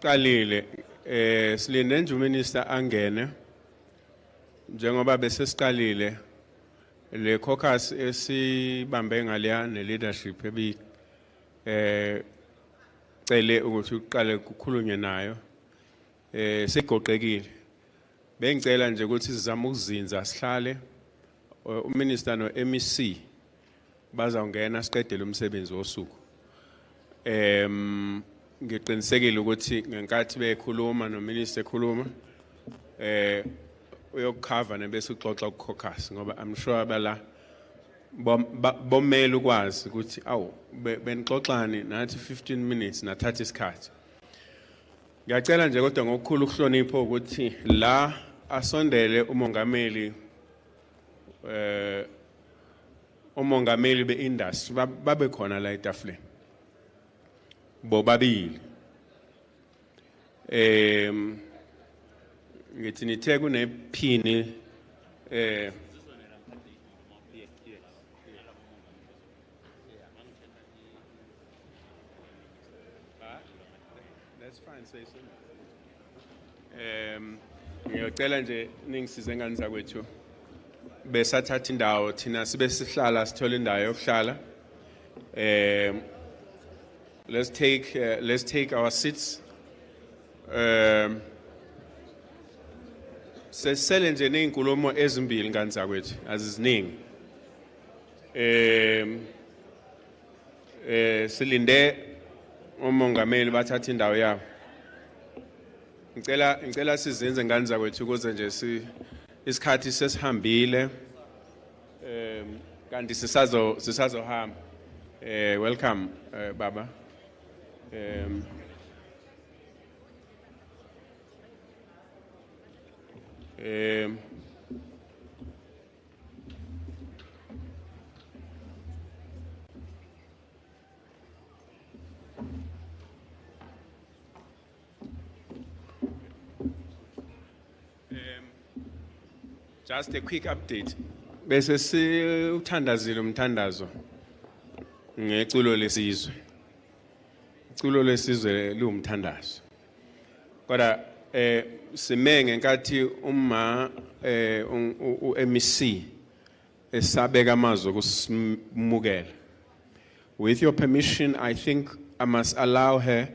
Qalile silinde nje uminister angene njengoba bese siqalile le caucus esibambe ngaleya ne leadership cele ukuthi uqale ukukhulunywe nayo sigoqekile bengicela nje ukuthi sizame ukuzinza sihlale uminister no MEC bazawungena siqedele umsebenzi wosuku ngiqinisekile ukuthi ngenkathi bekhuluma nominister ekhuluma uyokukhava nebese uxoxa ukucaucus ngoba I'm sure abala bomela ukwazi ukuthi awu benixoxani nathi 15 minutes nathatha isikhathi ngiyacela nje kodwa ngokukhulu ukuhlonipha ukuthi la asondele umongameli beindustry babe khona la etafuleni bobabili ngithi nithe kunephini that's fine say so ngiyocela nje ningisize ngani zakwethu besathatha indawo thina sibe sihlala sithola indawo yokuhlala let's take our seats sesele nje nezinkulumo ezimbili ngani zakwethu aziziningi silinde umongameli bathatha indawo yabo ngicela sizenze ngani zakwethu ukuze nje isikhathi sesihambile kanti sisazohamba welcome baba just a quick update bese siuthandazile umthandazo ngeculo lesizwe iculo lesizwe liwumthandazo kodwa sime ngenkathi MEC esabeka amazwi okusimukela with your permission I think I must allow her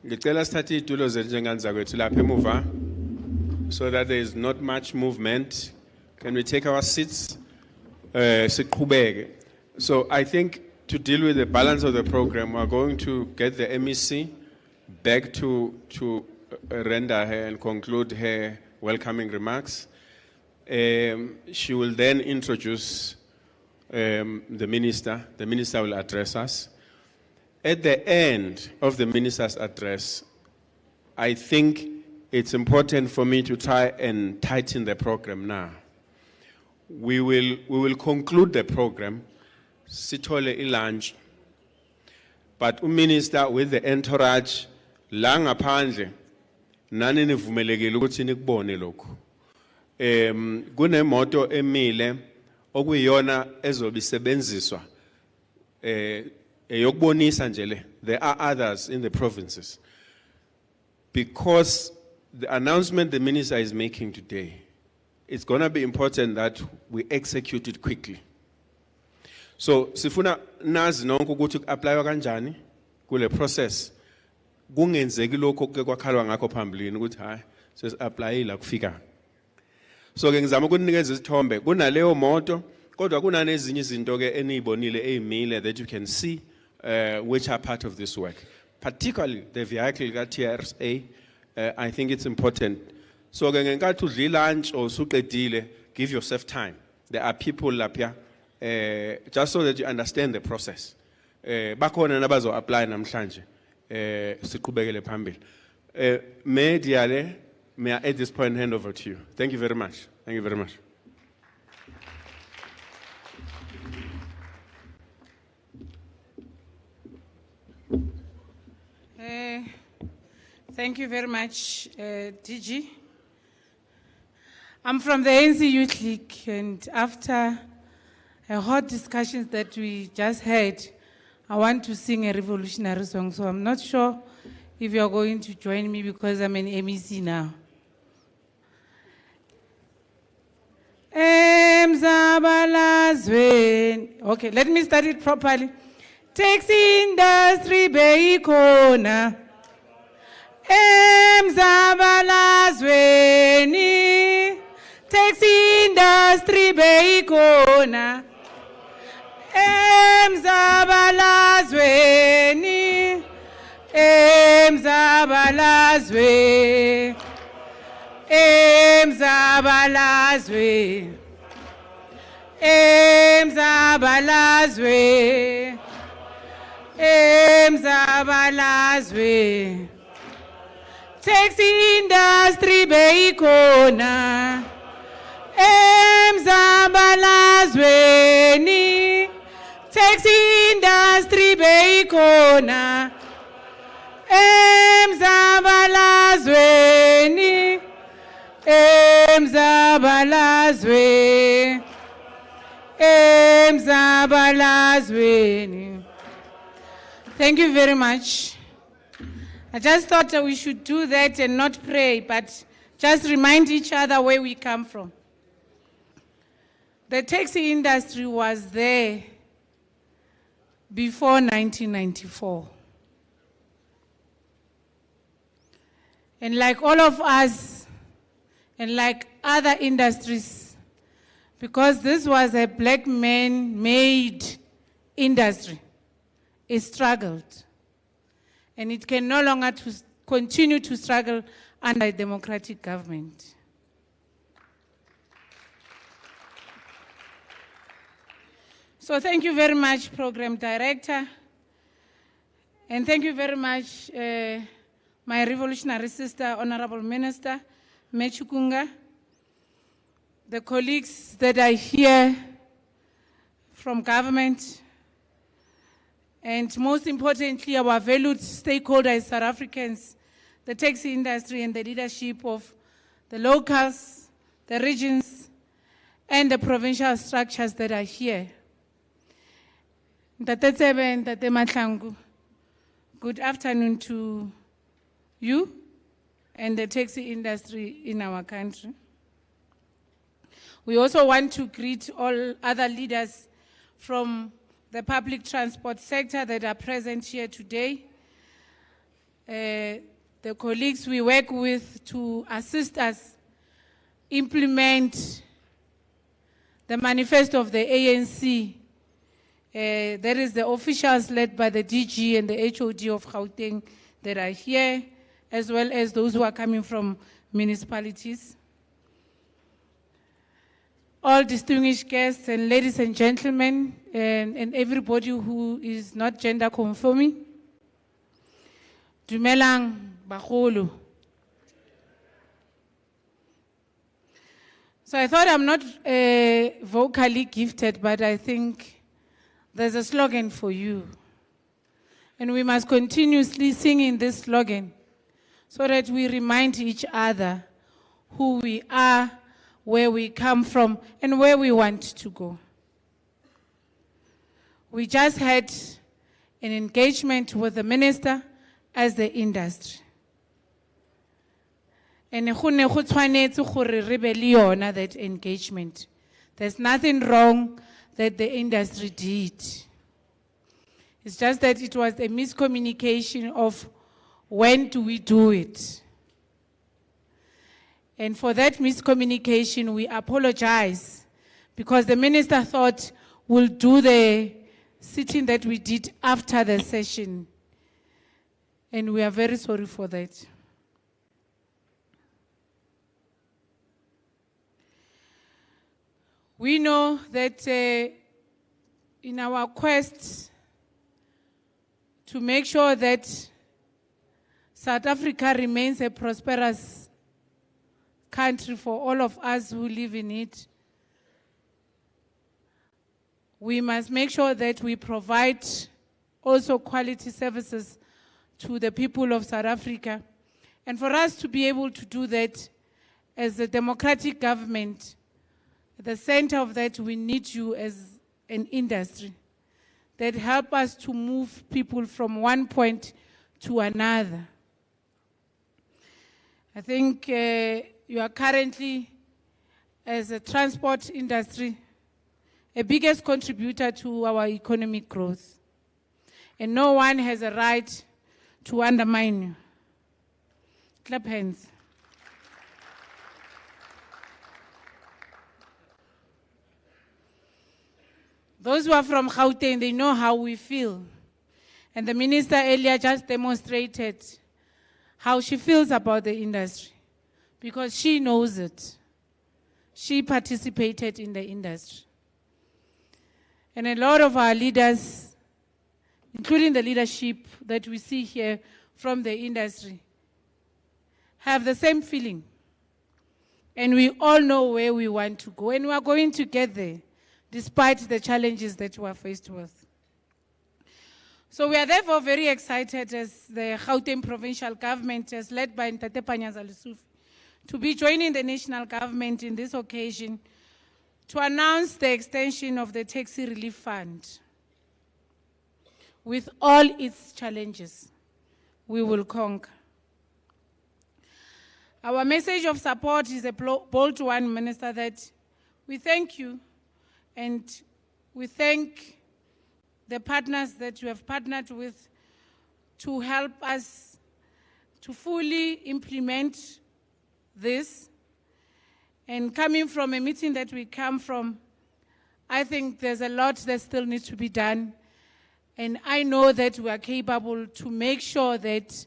ngicela sithathe itulo zethu njengani zakwethu lapha emuva so that there is not much movement. Can we take our seats? So I think to deal with the balance of the program, we're going to get the MEC back to render her and conclude her welcoming remarks. She will then introduce the minister. The minister will address us. At the end of the minister's address, I think it's important for me to try and tighten the program now. We will conclude the program, sithole lunch, but minister with the entourage, la ngaphandle, nani nivumelekile ukuthi nikubone lokho. Kunemoto emile okuyiyona ezobisebenziswa eyokubonisa nje le. There are others in the provinces. Because the announcement the minister is making today, it's going to be important that we execute it quickly. So, sifuna nazi nonke ukuthi apply kanjani kule process. Kungenzeki lokho ke kwakhalwa ngakho phambilini ukuthi hayi sesi-apply la kufika. So ke ngizama ukunikeza isithombe kunaleyo moto kodwa kunanezinye izinto ke enizibonile ezimile that you can see which are part of this work. Particularly the vehicle ka TRSA. I think it's important. So ngenkathi udla lunch or usuqedile, give yourself time. There are people up here just so that you understand the process. Bakhona nabazo apply namhlanje. Siqhubekele phambili. May I at this point hand over to you. Thank you very much. Thank you very much. Thank you very much, DG. I'm from the ANC Youth League, and after a hot discussions that we just had, I want to sing a revolutionary song. So I'm not sure if you're going to join me because I'm an MEC now. Okay, let me start it properly. Taxi industry beikona. Emzabalazweni. Taxi industry beikona. Emzabalazweni. Emzabalazwe. Emzabalazwe. Emzabalazwe. Emzabalazwe. Taxi industry beikona. Emzabalazweni. Taxi industry beikona. Emzabalazweni. Emzabalazwe. Emzabalazweni. Thank you very much. I just thought that we should do that and not pray, but just remind each other where we come from. The taxi industry was there before 1994. And like all of us, and like other industries, because this was a black man-made industry, it struggled. And it can no longer continue to struggle under a democratic government. So thank you very much, Program Director. And thank you very much, my revolutionary sister, Honorable Minister, Mechukunga, the colleagues that are here from government, and most importantly, our valued stakeholders, South Africans, the taxi industry and the leadership of the locals, the regions, and the provincial structures that are here. Ntate Tsebe, Ntate Mahlangu, good afternoon to you and the taxi industry in our country. We also want to greet all other leaders from the public transport sector that are present here today. The colleagues we work with to assist us implement the manifesto of the ANC. There is the officials led by the DG and the HOD of Gauteng that are here, as well as those who are coming from municipalities. All distinguished guests and ladies and gentlemen, and everybody who is not gender conforming. Dumelang bagolo. So I thought I'm not vocally gifted, but I think there's a slogan for you. And we must continuously sing this slogan so that we remind each other who we are, where we come from, and where we want to go. We just had an engagement with the minister as the industry. And that engagement. There's nothing wrong that the industry did. It's just that it was a miscommunication of when do we do it. And for that miscommunication, we apologize because the minister thought we'll do the sitting that we did after the session. And we are very sorry for that. We know that in our quest to make sure that South Africa remains a prosperous country for all of us who live in it, we must make sure that we provide also quality services to the people of South Africa. And for us to be able to do that as a democratic government, at the center of that, we need you as an industry that help us to move people from one point to another. I think you are currently, as a transport industry, a biggest contributor to our economic growth. And no one has a right to undermine you. Clap hands. Those who are from Gauteng, they know how we feel. And the minister earlier just demonstrated how she feels about the industry, because she knows it. She participated in the industry. And a lot of our leaders, including the leadership that we see here from the industry, have the same feeling. And we all know where we want to go, and we are going to get there, despite the challenges that we are faced with. So we are therefore very excited as the Gauteng provincial government, as led by Ntate Panyaza Lesufi, to be joining the national government in this occasion to announce the extension of the Taxi Relief Fund. With all its challenges, we will conquer. Our message of support is a bold one, Minister, that we thank you, and we thank the partners that you have partnered with to help us to fully implement this. And coming from a meeting that we come from, I think there's a lot that still needs to be done. And I know that we are capable to make sure that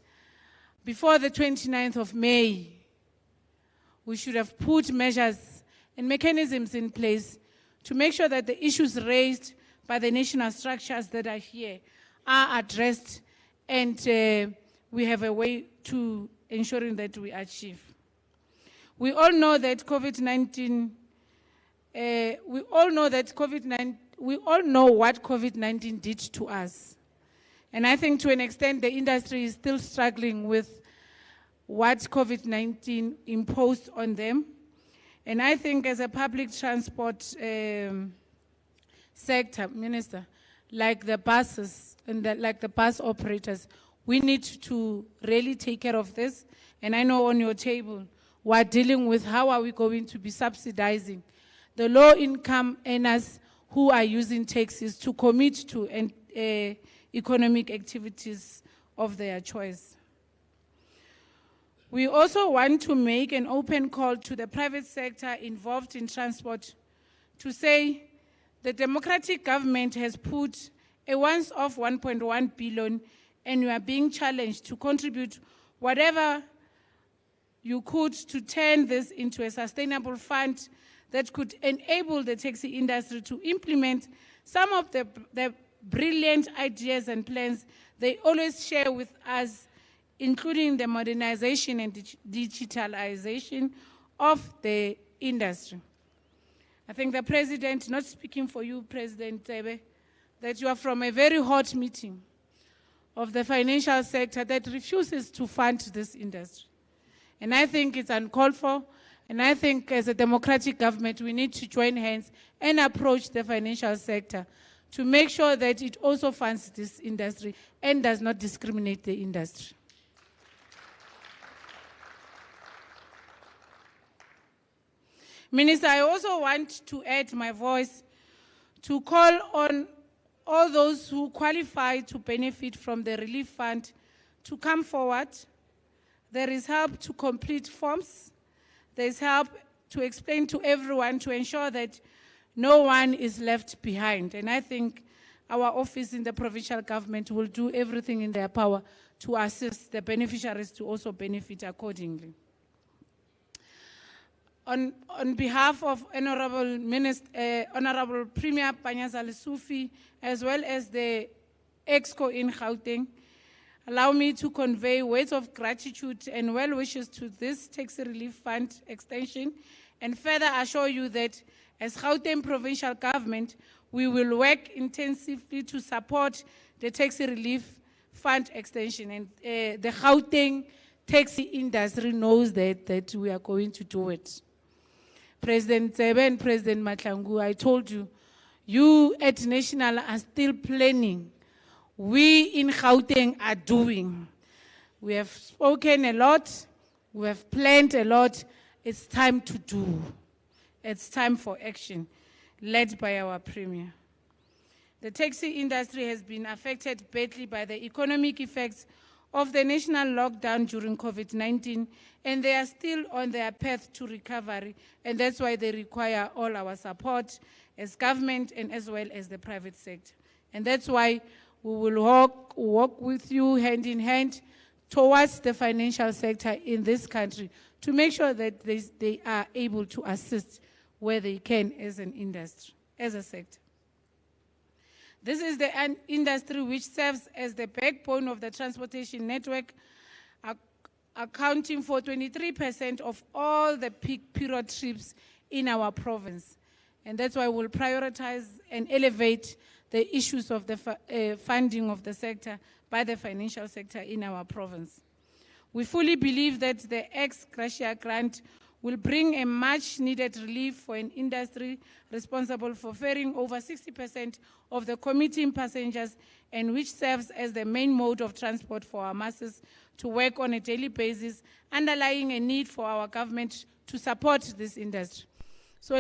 before the 29th of May, we should have put measures and mechanisms in place to make sure that the issues raised by the national structures that are here are addressed, and we have a way to ensuring that we achieve. We all know that COVID-19, we all know what COVID-19 did to us. And I think to an extent the industry is still struggling with what COVID-19 imposed on them. And I think as a public transport sector, Minister, like the buses and like the bus operators, we need to really take care of this. And I know on your table, we're dealing with how are we going to be subsidizing the low-income earners who are using taxis to commit to economic activities of their choice. We also want to make an open call to the private sector involved in transport to say the democratic government has put a once-off 1.1 billion, and you are being challenged to contribute whatever you could to turn this into a sustainable fund that could enable the taxi industry to implement some of the brilliant ideas and plans they always share with us, including the modernization and digitalization of the industry. I think the President, not speaking for you, President Tebe, that you are from a very hot meeting of the financial sector that refuses to fund this industry. And I think it's uncalled for, and I think as a democratic government, we need to join hands and approach the financial sector to make sure that it also funds this industry and does not discriminate the industry. Minister, I also want to add my voice to call on all those who qualify to benefit from the relief fund to come forward. There is help to complete forms. There is help to explain to everyone to ensure that no one is left behind. And I think our office in the provincial government will do everything in their power to assist the beneficiaries to also benefit accordingly. On behalf of Honorable Premier Panyaza Lesufi, as well as the EXCO in Gauteng, allow me to convey words of gratitude and well wishes to this Taxi Relief Fund extension, and further assure you that as Gauteng Provincial Government, we will work intensively to support the Taxi Relief Fund extension. And the Gauteng taxi industry knows that we are going to do it. President Zebe and President Matlangu, I told you, you at National are still planning. We in Gauteng are doing. We have spoken a lot, We have planned a lot. It's time to do. It's time for action, led by our Premier. The taxi industry has been affected badly by the economic effects of the national lockdown during COVID-19, and they are still on their path to recovery, and that's why they require all our support as government and as well as the private sector. And that's why we will walk with you hand in hand towards the financial sector in this country to make sure that they are able to assist where they can as an industry, as a sector. This is the industry which serves as the backbone of the transportation network, accounting for 23% of all the peak period trips in our province. And that's why we'll prioritize and elevate the issues of the funding of the sector by the financial sector in our province. We fully believe that the ex gratia grant will bring a much needed relief for an industry responsible for ferrying over 60% of the commuting passengers and which serves as the main mode of transport for our masses to work on a daily basis, underlying a need for our government to support this industry. So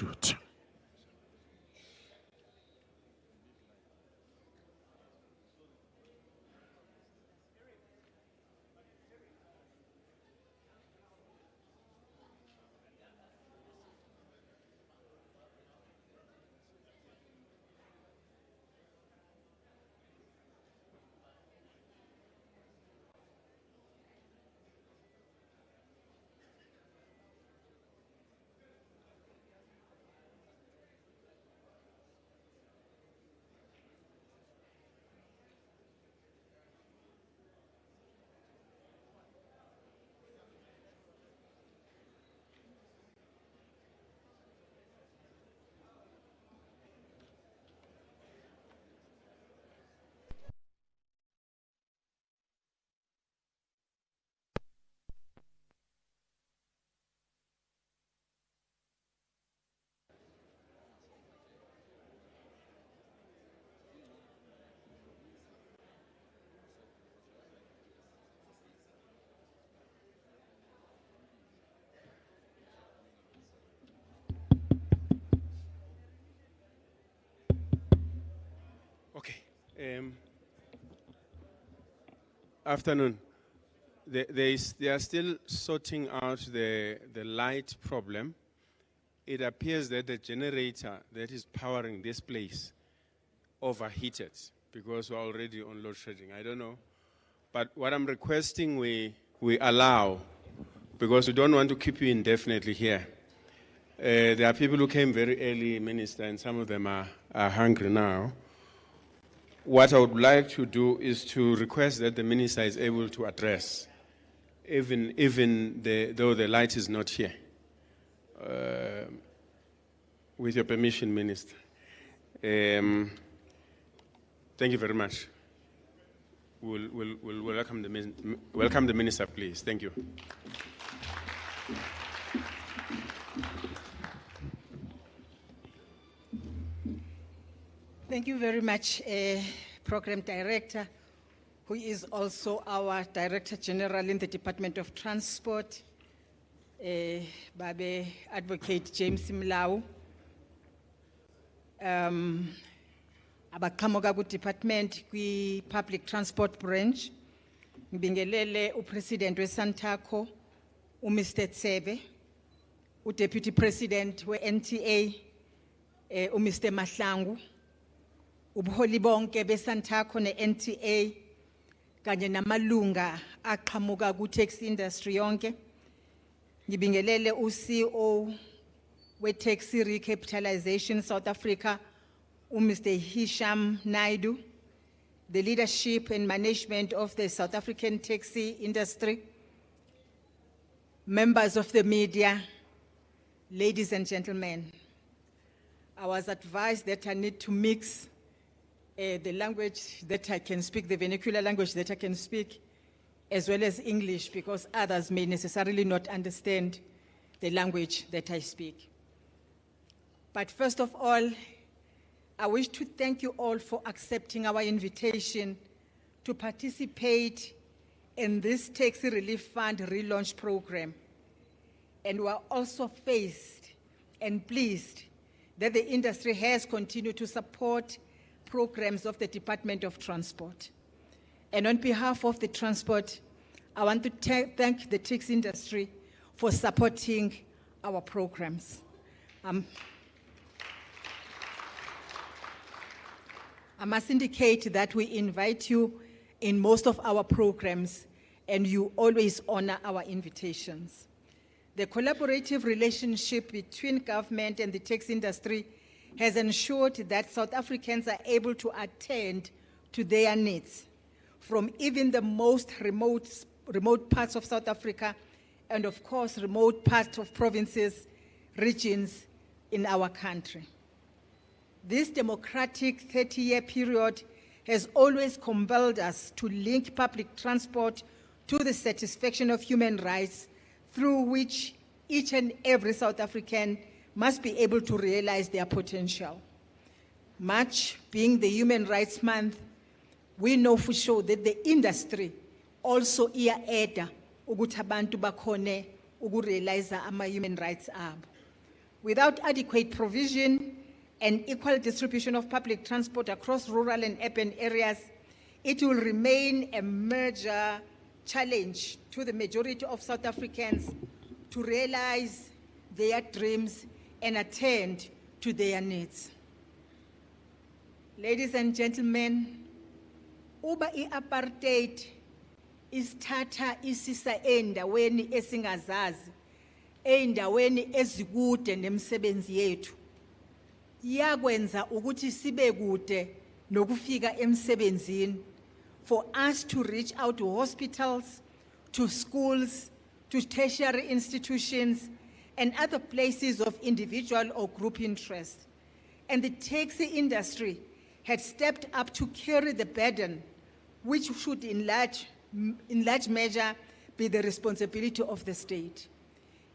bezokuthutha. Okay. Afternoon. They are still sorting out the light problem. It appears that the generator that is powering this place overheated because we're already on load shedding. I don't know. But what I'm requesting we allow, because we don't want to keep you indefinitely here. There are people who came very early, Minister, and some of them are hungry now. What I would like to do is to request that the Minister is able to address, even though the light is not here. With your permission, Minister. Thank you very much. We'll welcome the Minister, please. Thank you. Thank you very much, Program Director, who is also our Director General in the Department of Transport, Babe Advocate James Mlau, abaqhamuka ku-department kwi-public transport branch, ngibingelele uPresident weSantaco, uMr. Tsebe, uDeputy President we-NTA, uMr. Mahlangu, ubuholi bonke beSantaco ne-NTA, kanye namalunga aqhamuka ku-taxi industry yonke. Ngibingelele uCEO we-Taxi Recapitalization South Africa, Mr. Hisham Naidu, the leadership and management of the South African taxi industry, members of the media, ladies and gentlemen. I was advised that I need to mix the language that I can speak, the vernacular language that I can speak, as well as English, because others may necessarily not understand the language that I speak. But first of all, I wish to thank you all for accepting our invitation to participate in this Taxi Relief Fund relaunch program. And we are also faced and pleased that the industry has continued to support programs of the Department of Transport. And on behalf of the transport, I want to thank the taxi industry for supporting our programs. I must indicate that we invite you in most of our programs and you always honor our invitations. The collaborative relationship between government and the taxi industry has ensured that South Africans are able to attend to their needs from even the most remote parts of South Africa and of course remote parts of provinces, regions in our country. This democratic 30-year period has always compelled us to link public transport to the satisfaction of human rights, through which each and every South African must be able to realize their potential. March being the Human Rights Month, we know for sure that the industry also iya-eda ukuthi abantu bakhone ukurealize ama-human rights abo. Without adequate provision and equal distribution of public transport across rural and urban areas, it will remain a major challenge to the majority of South Africans to realize their dreams and attend to their needs. Ladies and gentlemen, uba i-apartheid isithatha isisa endaweni esingazazi, endaweni ezikude nemsebenzi yethu, iyakwenza ukuthi sibe kude nokufika emsebenzini, for us to reach out to hospitals, to schools, to tertiary institutions, and other places of individual or group interest. And the taxi industry had stepped up to carry the burden, which should in large measure be the responsibility of the state.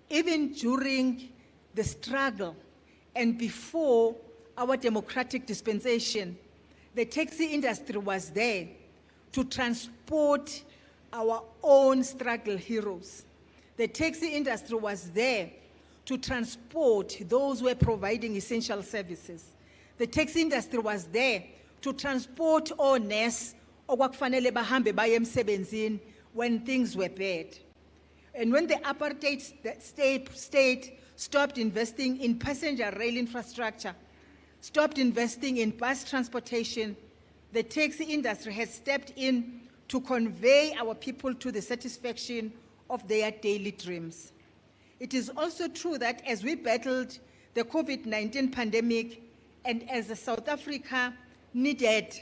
Even during the struggle and before our democratic dispensation, the taxi industry was there to transport our own struggle heroes. The taxi industry was there to transport those who were providing essential services. The taxi industry was there to transport honest okwakufanele bahambe baye emsebenzini when things were bad. And when the apartheid state stopped investing in passenger rail infrastructure, stopped investing in bus transportation, the taxi industry has stepped in to convey our people to the satisfaction of their daily dreams. It is also true that as we battled the COVID-19 pandemic and as South Africa needed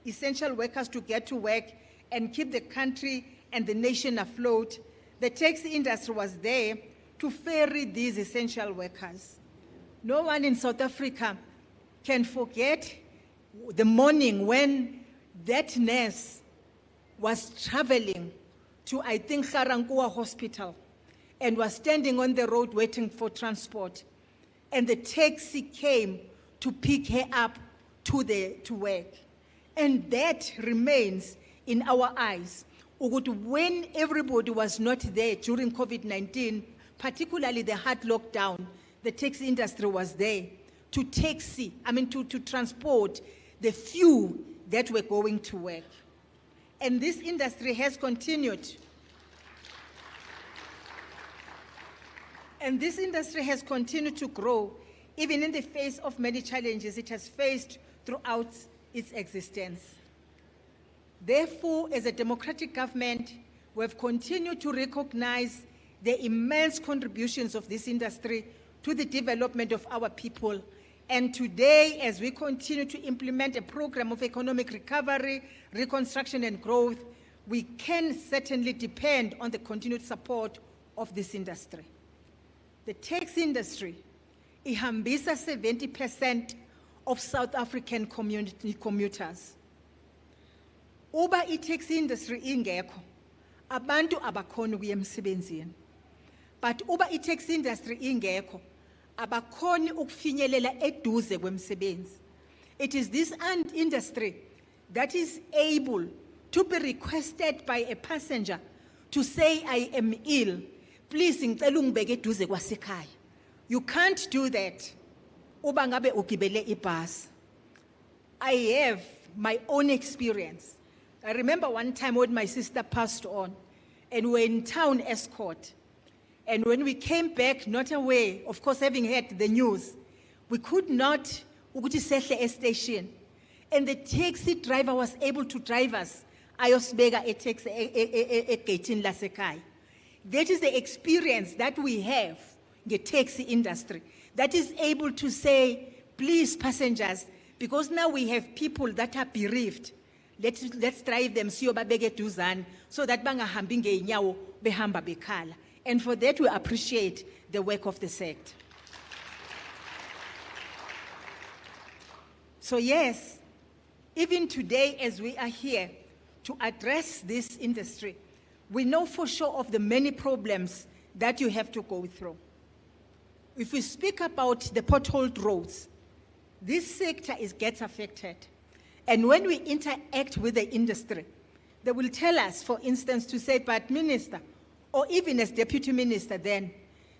essential workers to get to work and keep the country and the nation afloat, the taxi industry was there to ferry these essential workers. No one in South Africa can forget the morning when that nurse was traveling to, I think, Garankuwa Hospital and was standing on the road waiting for transport. And the taxi came to pick her up to work. And that remains in our eyes. When everybody was not there during COVID-19, particularly the hard lockdown, the taxi industry was there to transport the few that were going to work. And this industry has continued. And this industry has continued to grow, even in the face of many challenges it has faced throughout its existence. Therefore, as a democratic government, we have continued to recognize the immense contributions of this industry to the development of our people. And today, as we continue to implement a program of economic recovery, reconstruction, and growth, we can certainly depend on the continued support of this industry. The taxi industry ihambisa 70% of South African commuters. Uba i-taxi industry ingekho, abantu abakhoni ukuya emsebenzini. But uba i-taxi industry ingekho, abakhoni ukufinyelela eduze kwemsebenzi. It is this industry that is able to be requested by a passenger to say, I am ill, please ngicela ungibeke eduze kwasekhaya. You can't do that uba ngabe ugibele ibhasi. I have my own experience. I remember one time when my sister passed on and we were in town escort. And when we came back, not away, of course, having heard the news, we could not ukuthi sehle estation. And the taxi driver was able to drive us ayosibeka e-taxi egate lasekhaya. That is the experience that we have in the taxi industry that is able to say, please passengers, because now we have people that are bereaved, let's drive them siyobabeka eduzane so that bangahambi ngeenyawo behamba bekhala. And for that we appreciate the work of the sector. So yes, even today as we are here to address this industry, we know for sure of the many problems that you have to go through. If we speak about the potholed roads, this sector gets affected. And when we interact with the industry, they will tell us, for instance, to say, but minister, or even as deputy minister then,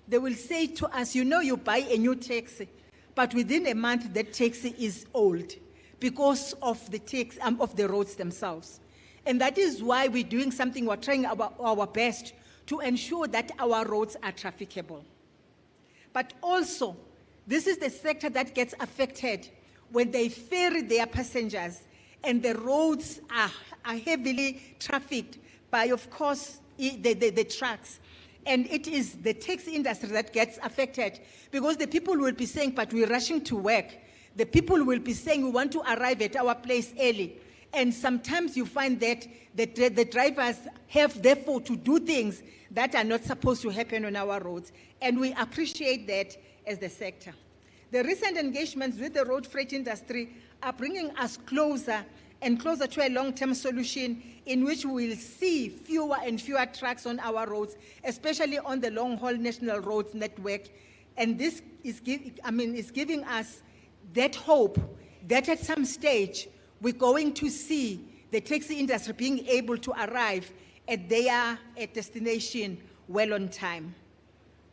they will say to us, you know, you buy a new taxi, but within a month that taxi is old because of the roads themselves. And that is why we're doing something, we're trying our best to ensure that our roads are trafficable. But also, this is the sector that gets affected when they ferry their passengers and the roads are heavily trafficked by, of course, the trucks. And it is the taxi industry that gets affected because the people will be saying, but we're rushing to work. The people will be saying, we want to arrive at our place early. And sometimes you find that the drivers have, therefore, to do things that are not supposed to happen on our roads. And we appreciate that as the sector. The recent engagements with the road freight industry are bringing us closer and closer to a long-term solution in which we will see fewer and fewer trucks on our roads, especially on the long-haul national roads network. And this is giving us that hope that at some stage we're going to see the taxi industry being able to arrive at their destination well on time.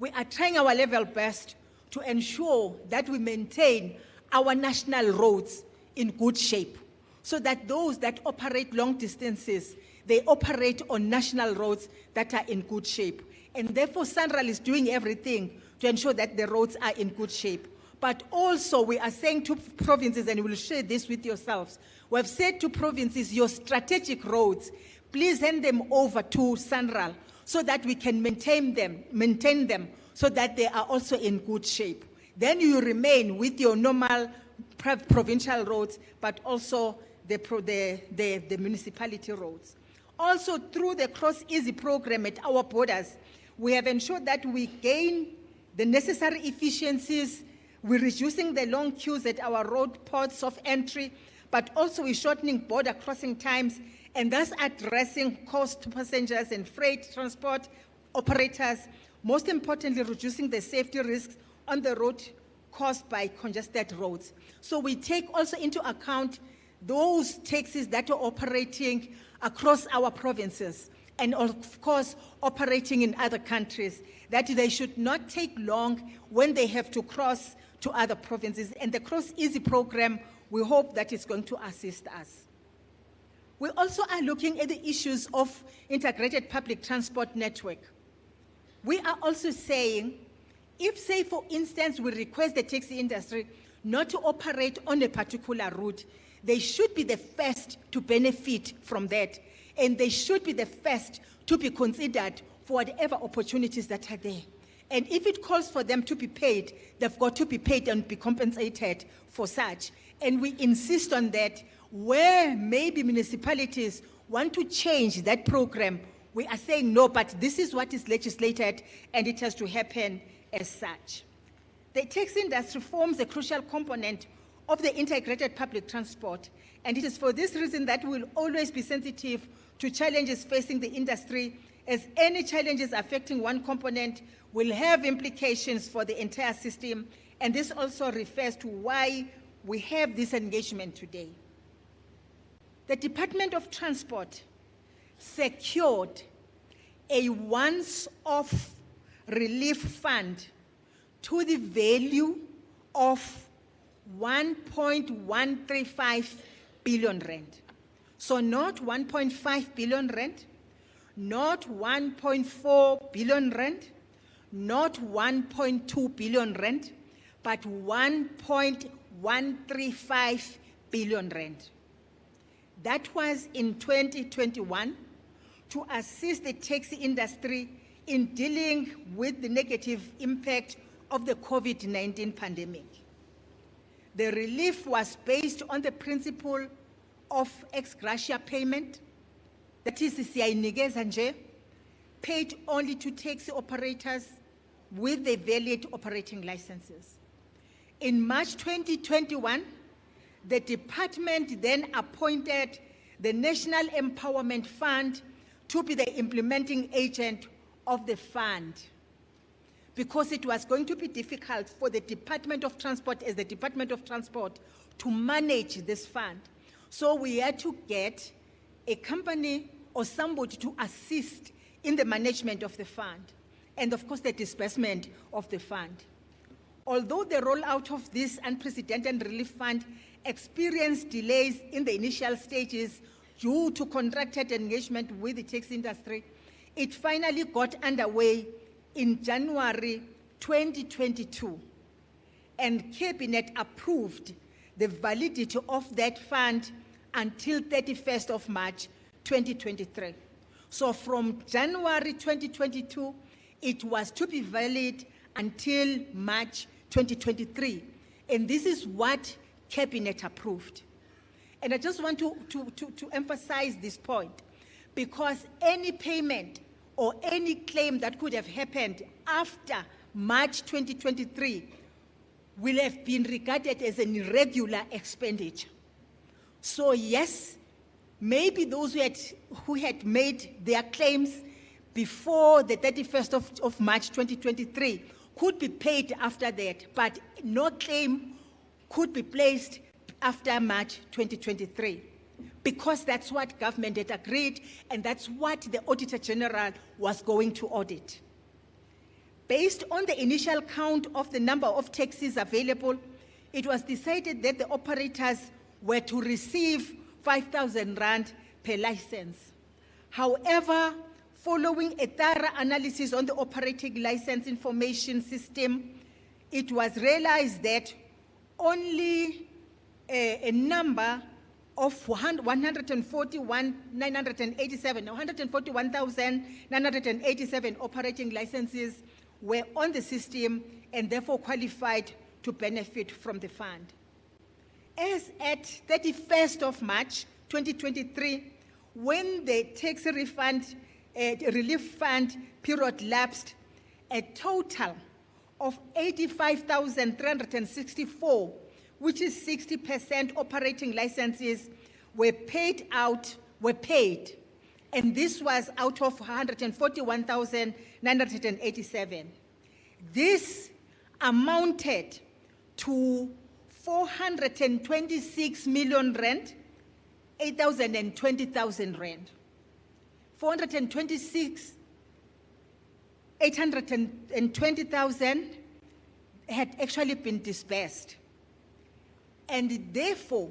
We are trying our level best to ensure that we maintain our national roads in good shape, so that those that operate long distances, they operate on national roads that are in good shape. And therefore, SANRAL is doing everything to ensure that the roads are in good shape. But also, we are saying to provinces, and we'll share this with yourselves, we have said to provinces, your strategic roads, please hand them over to SANRAL so that we can maintain them so that they are also in good shape. Then you remain with your normal provincial roads, but also the municipality roads. Also, through the Cross Easy program at our borders, we have ensured that we gain the necessary efficiencies. We're reducing the long queues at our road ports of entry, but also we're shortening border crossing times, and thus addressing cost to passengers and freight transport operators, most importantly, reducing the safety risks on the road caused by congested roads. So we take also into account those taxis that are operating across our provinces and of course operating in other countries, that they should not take long when they have to cross to other provinces. And the Cross Easy program, we hope that it's going to assist us. We also are looking at the issues of integrated public transport network. We are also saying, if, say, for instance, we request the taxi industry not to operate on a particular route, they should be the first to benefit from that, and they should be the first to be considered for whatever opportunities that are there. And if it calls for them to be paid, they've got to be paid and be compensated for such. And we insist on that. Where maybe municipalities want to change that program, we are saying no, but this is what is legislated and it has to happen as such. The taxi industry forms a crucial component of the integrated public transport, and it is for this reason that we will always be sensitive to challenges facing the industry, as any challenges affecting one component will have implications for the entire system, and this also refers to why we have this engagement today. The Department of Transport secured a once-off relief fund to the value of 1.135 billion rand. So not 1.5 billion rand, not 1.4 billion rand, not 1.2 billion rand, but 1.135 billion rand. That was in 2021 to assist the taxi industry in dealing with the negative impact of the COVID-19 pandemic. The relief was based on the principle of ex gratia payment, that is, paid only to taxi operators with the valid operating licenses. In March 2021, the department then appointed the National Empowerment Fund to be the implementing agent of the fund, because it was going to be difficult for the Department of Transport, as the Department of Transport, to manage this fund. So we had to get a company or somebody to assist in the management of the fund. and of course the disbursement of the fund. Although the rollout of this unprecedented relief fund experienced delays in the initial stages due to contracted engagement with the taxi industry, it finally got underway in January 2022, and Cabinet approved the validity of that fund until 31st of March 2023. So from January 2022, it was to be valid until March 2023. And this is what Cabinet approved. And I just want to emphasize this point, because any payment or any claim that could have happened after March 2023 will have been regarded as an irregular expenditure. So yes, maybe those who had made their claims before the 31st of March 2023 could be paid after that, but no claim could be placed after March 2023, because that's what government had agreed, and that's what the Auditor General was going to audit. Based on the initial count of the number of taxis available, it was decided that the operators were to receive 5,000 Rand per license. However, following a thorough analysis on the operating license information system, it was realized that only a number of 141,987 operating licenses were on the system and therefore qualified to benefit from the fund. As at 31st of March 2023, when the tax refund relief fund period lapsed, a total of 85,364, which is 60% operating licenses, were paid. And this was out of 141,987. This amounted to 426 million Rand, 8,020,000 Rand. 820,000 had actually been disbursed. And therefore,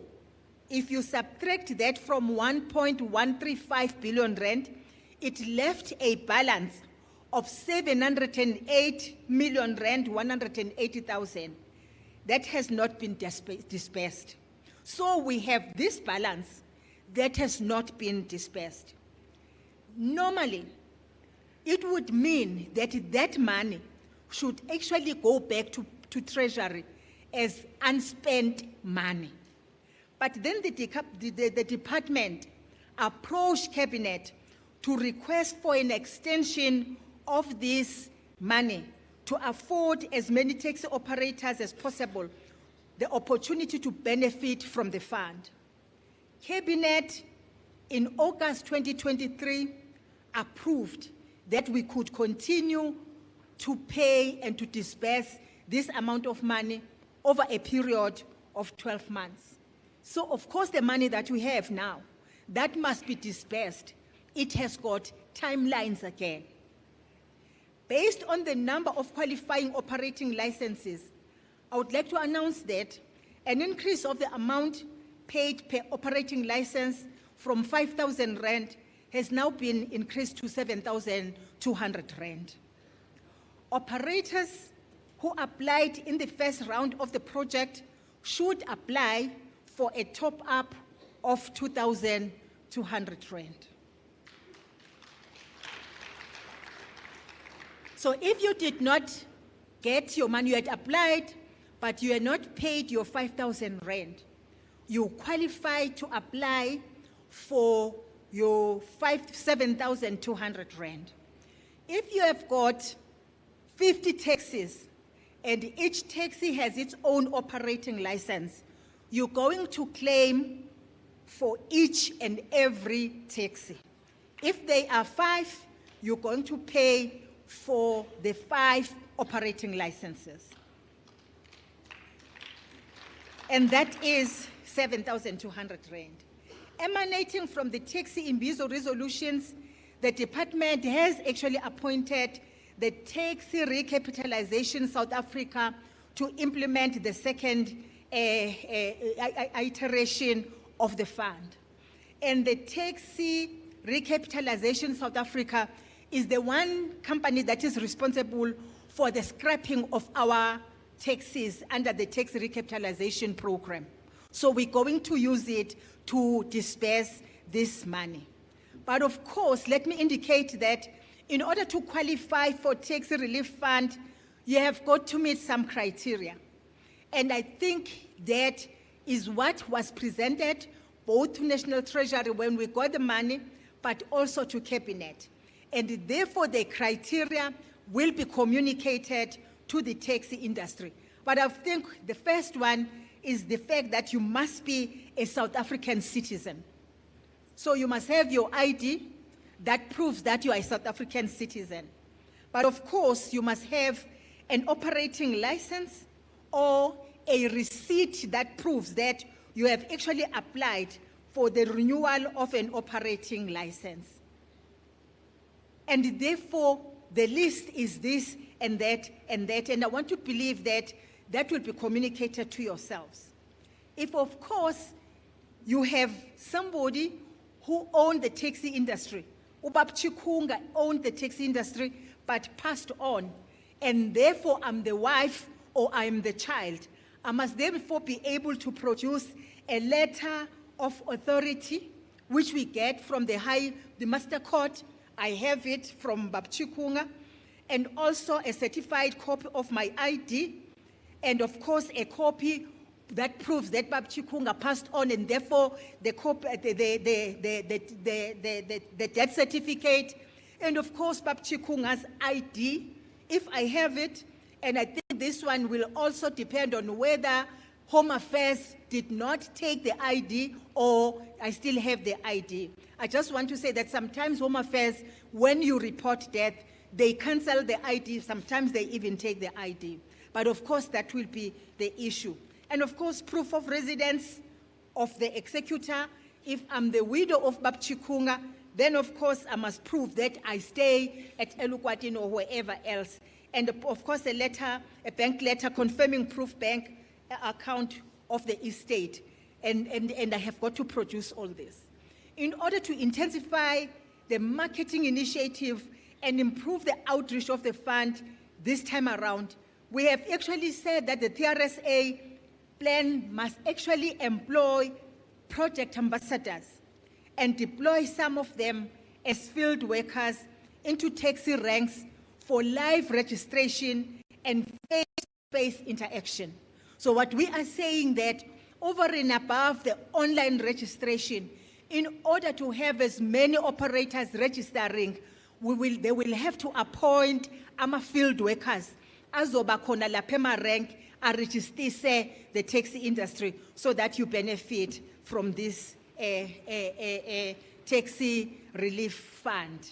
if you subtract that from 1.135 billion Rand, it left a balance of 708 million Rand, 180,000. That has not been disbursed. So we have this balance that has not been disbursed. Normally, it would mean that that money should actually go back to Treasury as unspent money. But then the department approached Cabinet to request for an extension of this money to afford as many taxi operators as possible the opportunity to benefit from the fund. Cabinet in August 2023 approved that we could continue to pay and to disburse this amount of money over a period of 12 months. So of course the money that we have now, that must be disbursed. It has got timelines again. Based on the number of qualifying operating licenses, I would like to announce that an increase of the amount paid per operating license from 5,000 Rand has now been increased to 7,200 Rand. Operators who applied in the first round of the project should apply for a top-up of 2,200 Rand. So if you did not get your money, you had applied, but you had not paid your 5,000 Rand, you qualify to apply for your 7,200 Rand. If you have got 50 taxis and each taxi has its own operating license, you're going to claim for each and every taxi. If they are 5, you're going to pay for the 5 operating licenses. And that is 7,200 Rand. Emanating from the taxi imbizo resolutions, the department has actually appointed the Taxi Recapitalization South Africa to implement the second iteration of the fund. And the Taxi Recapitalization South Africa is the one company that is responsible for the scrapping of our taxis under the tax recapitalization program. So we're going to use it to disperse this money. But of course, let me indicate that in order to qualify for tax relief fund, you have got to meet some criteria. And I think that is what was presented both to National Treasury when we got the money, but also to Cabinet. And therefore, the criteria will be communicated to the taxi industry. But I think the first one is the fact that you must be a South African citizen. So you must have your ID that proves that you are a South African citizen. But of course, you must have an operating license or a receipt that proves that you have actually applied for the renewal of an operating license. And therefore, the list is this and that and that, and I want to believe that that will be communicated to yourselves. If, of course, you have somebody who owned the taxi industry, Ubab Chikunga owned the taxi industry but passed on, and therefore I'm the wife or I'm the child, I must therefore be able to produce a letter of authority, which we get from the Master Court. I have it from Bab Chikunga, and also a certified copy of my ID, and of course a copy that proves that Bab Chikunga passed on, and therefore the death certificate, and of course Bab Chikunga's ID, if I have it. And I think this one will also depend on whether Home Affairs did not take the ID or I still have the ID. I just want to say that sometimes Home Affairs, when you report death, they cancel the ID, sometimes they even take the ID. But of course, that will be the issue. And of course, proof of residence of the executor. If I'm the widow of Bab Chikunga, then of course I must prove that I stay at Elukwatini or wherever else. And of course, a bank letter confirming proof bank account of the estate. And I have got to produce all this. In order to intensify the marketing initiative and improve the outreach of the fund this time around, we have actually said that the TRSA plan must actually employ project ambassadors and deploy some of them as field workers into taxi ranks for live registration and face-to-face interaction. So what we are saying that over and above the online registration, in order to have as many operators registering, they will have to appoint field workers azoba khona lapha ema-rank arejistise the taxi industry so that you benefit from this taxi relief fund.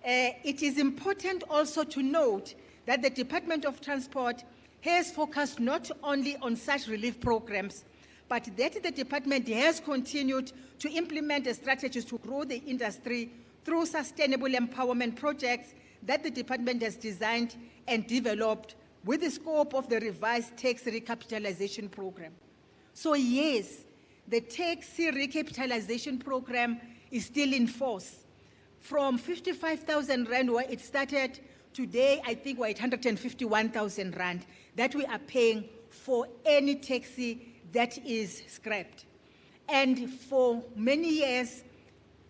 It is important also to note that the Department of Transport has focused not only on such relief programs, but that the department has continued to implement a strategy to grow the industry through sustainable empowerment projects that the department has designed and developed with the scope of the revised tax recapitalization program. So yes, the taxi recapitalization program is still in force. From 55,000 rand where it started, today I think we're at 151,000 rand that we are paying for any taxi that is scrapped. And for many years,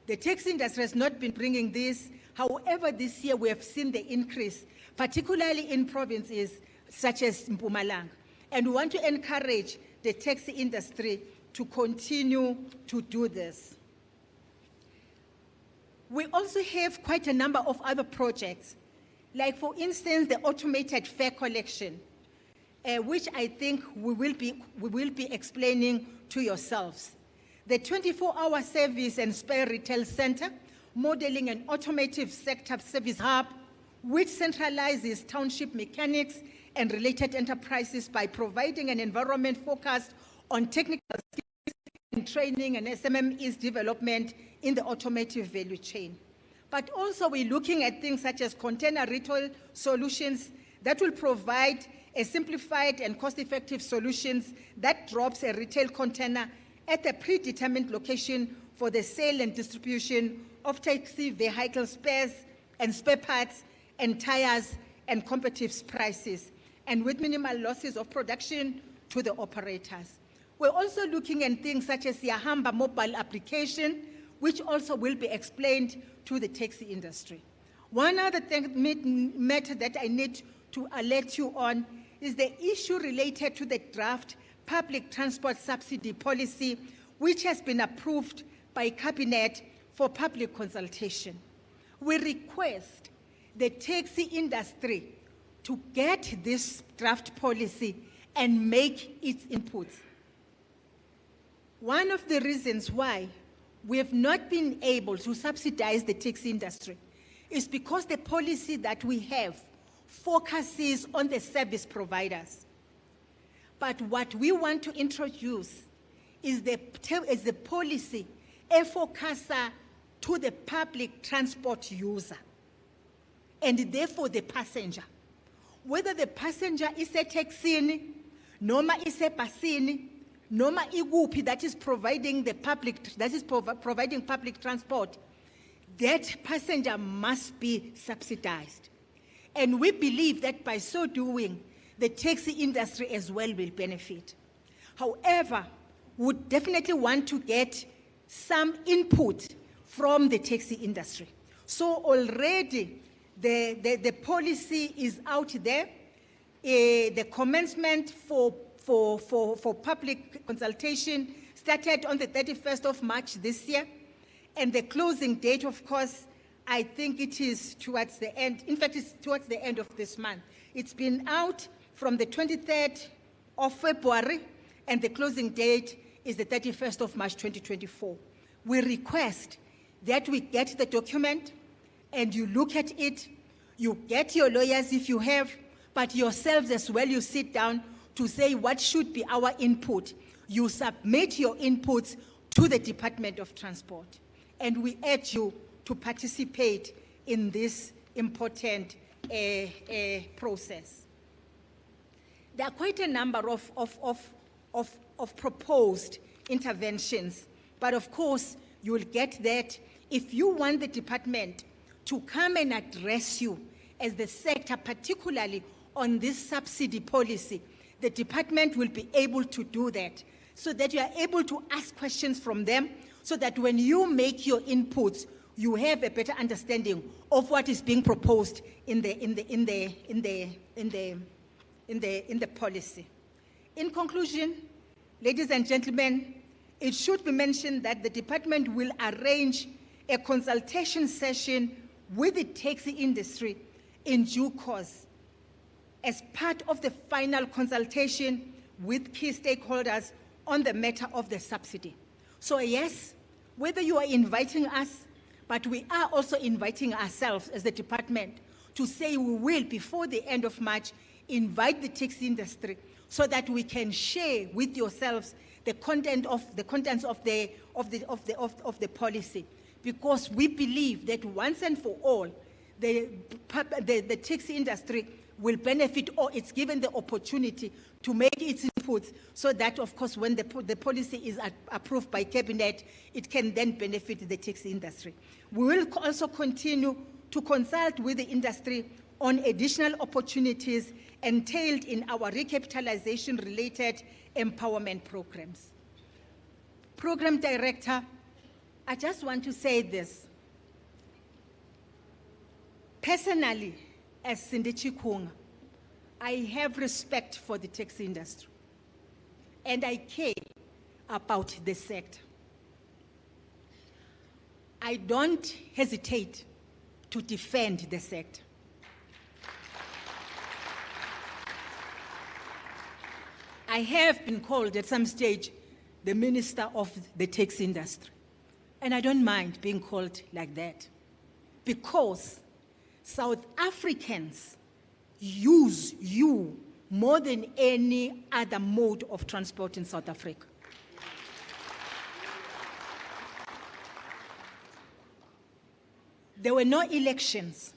the taxi industry has not been bringing this. However, this year we have seen the increase, particularly in provinces such as Mpumalanga. And we want to encourage the taxi industry to continue to do this. We also have quite a number of other projects, like for instance, the automated fare collection, which I think we will be explaining to yourselves. The 24-hour service and spare retail center, modeling an automotive sector service hub, which centralizes township mechanics and related enterprises by providing an environment focused on technical skills and training and SMME's development in the automotive value chain. But also we're looking at things such as container retail solutions that will provide a simplified and cost-effective solutions that drops a retail container at a predetermined location for the sale and distribution of taxi vehicle spares and spare parts and tires and competitive prices, and with minimal losses of production to the operators. We're also looking at things such as the Yahamba mobile application, which also will be explained to the taxi industry. One other matter that I need to alert you on is the issue related to the draft public transport subsidy policy, which has been approved by Cabinet for public consultation. We request the taxi industry to get this draft policy and make its inputs. One of the reasons why we have not been able to subsidize the taxi industry is because the policy that we have focuses on the service providers. But what we want to introduce is the policy a focuser to the public transport user, and therefore the passenger. Whether the passenger is a taxi, noma is a basini, noma igupi that is providing providing public transport, that passenger must be subsidized. And we believe that by so doing, the taxi industry as well will benefit. However, we definitely want to get some input from the taxi industry. So already the policy is out there. The commencement for public consultation started on the 31st of March this year, and the closing date, of course, I think it is towards the end. In fact, it's towards the end of this month. It's been out from the 23rd of February, and the closing date is the 31st of March 2024. We request that we get the document and you look at it, you get your lawyers if you have, but yourselves as well, you sit down to say what should be our input. You submit your inputs to the Department of Transport, and we urge you to participate in this important process. There are quite a number of proposed interventions, but of course, you will get that. If you want the department to come and address you as the sector, particularly on this subsidy policy, the department will be able to do that, so that you are able to ask questions from them, so that when you make your inputs, you have a better understanding of what is being proposed in the policy. In conclusion, ladies and gentlemen, it should be mentioned that the department will arrange a consultation session with the taxi industry in due course as part of the final consultation with key stakeholders on the matter of the subsidy. So yes, whether you are inviting us, but we are also inviting ourselves as the department to say we will, before the end of March, invite the taxi industry so that we can share with yourselves the contents of the policy, because we believe that once and for all, the taxi industry will benefit, or it's given the opportunity to make its inputs, so that, of course, when the policy is approved by Cabinet, it can then benefit the taxi industry. We will also continue to consult with the industry on additional opportunities entailed in our recapitalization-related empowerment programs. Program Director, I just want to say this. Personally, as Cindy Chikunga, I have respect for the taxi industry, and I care about the sector. I don't hesitate to defend the sector. I have been called at some stage the minister of the taxi industry, and I don't mind being called like that, because South Africans use you more than any other mode of transport in South Africa. There were no elections,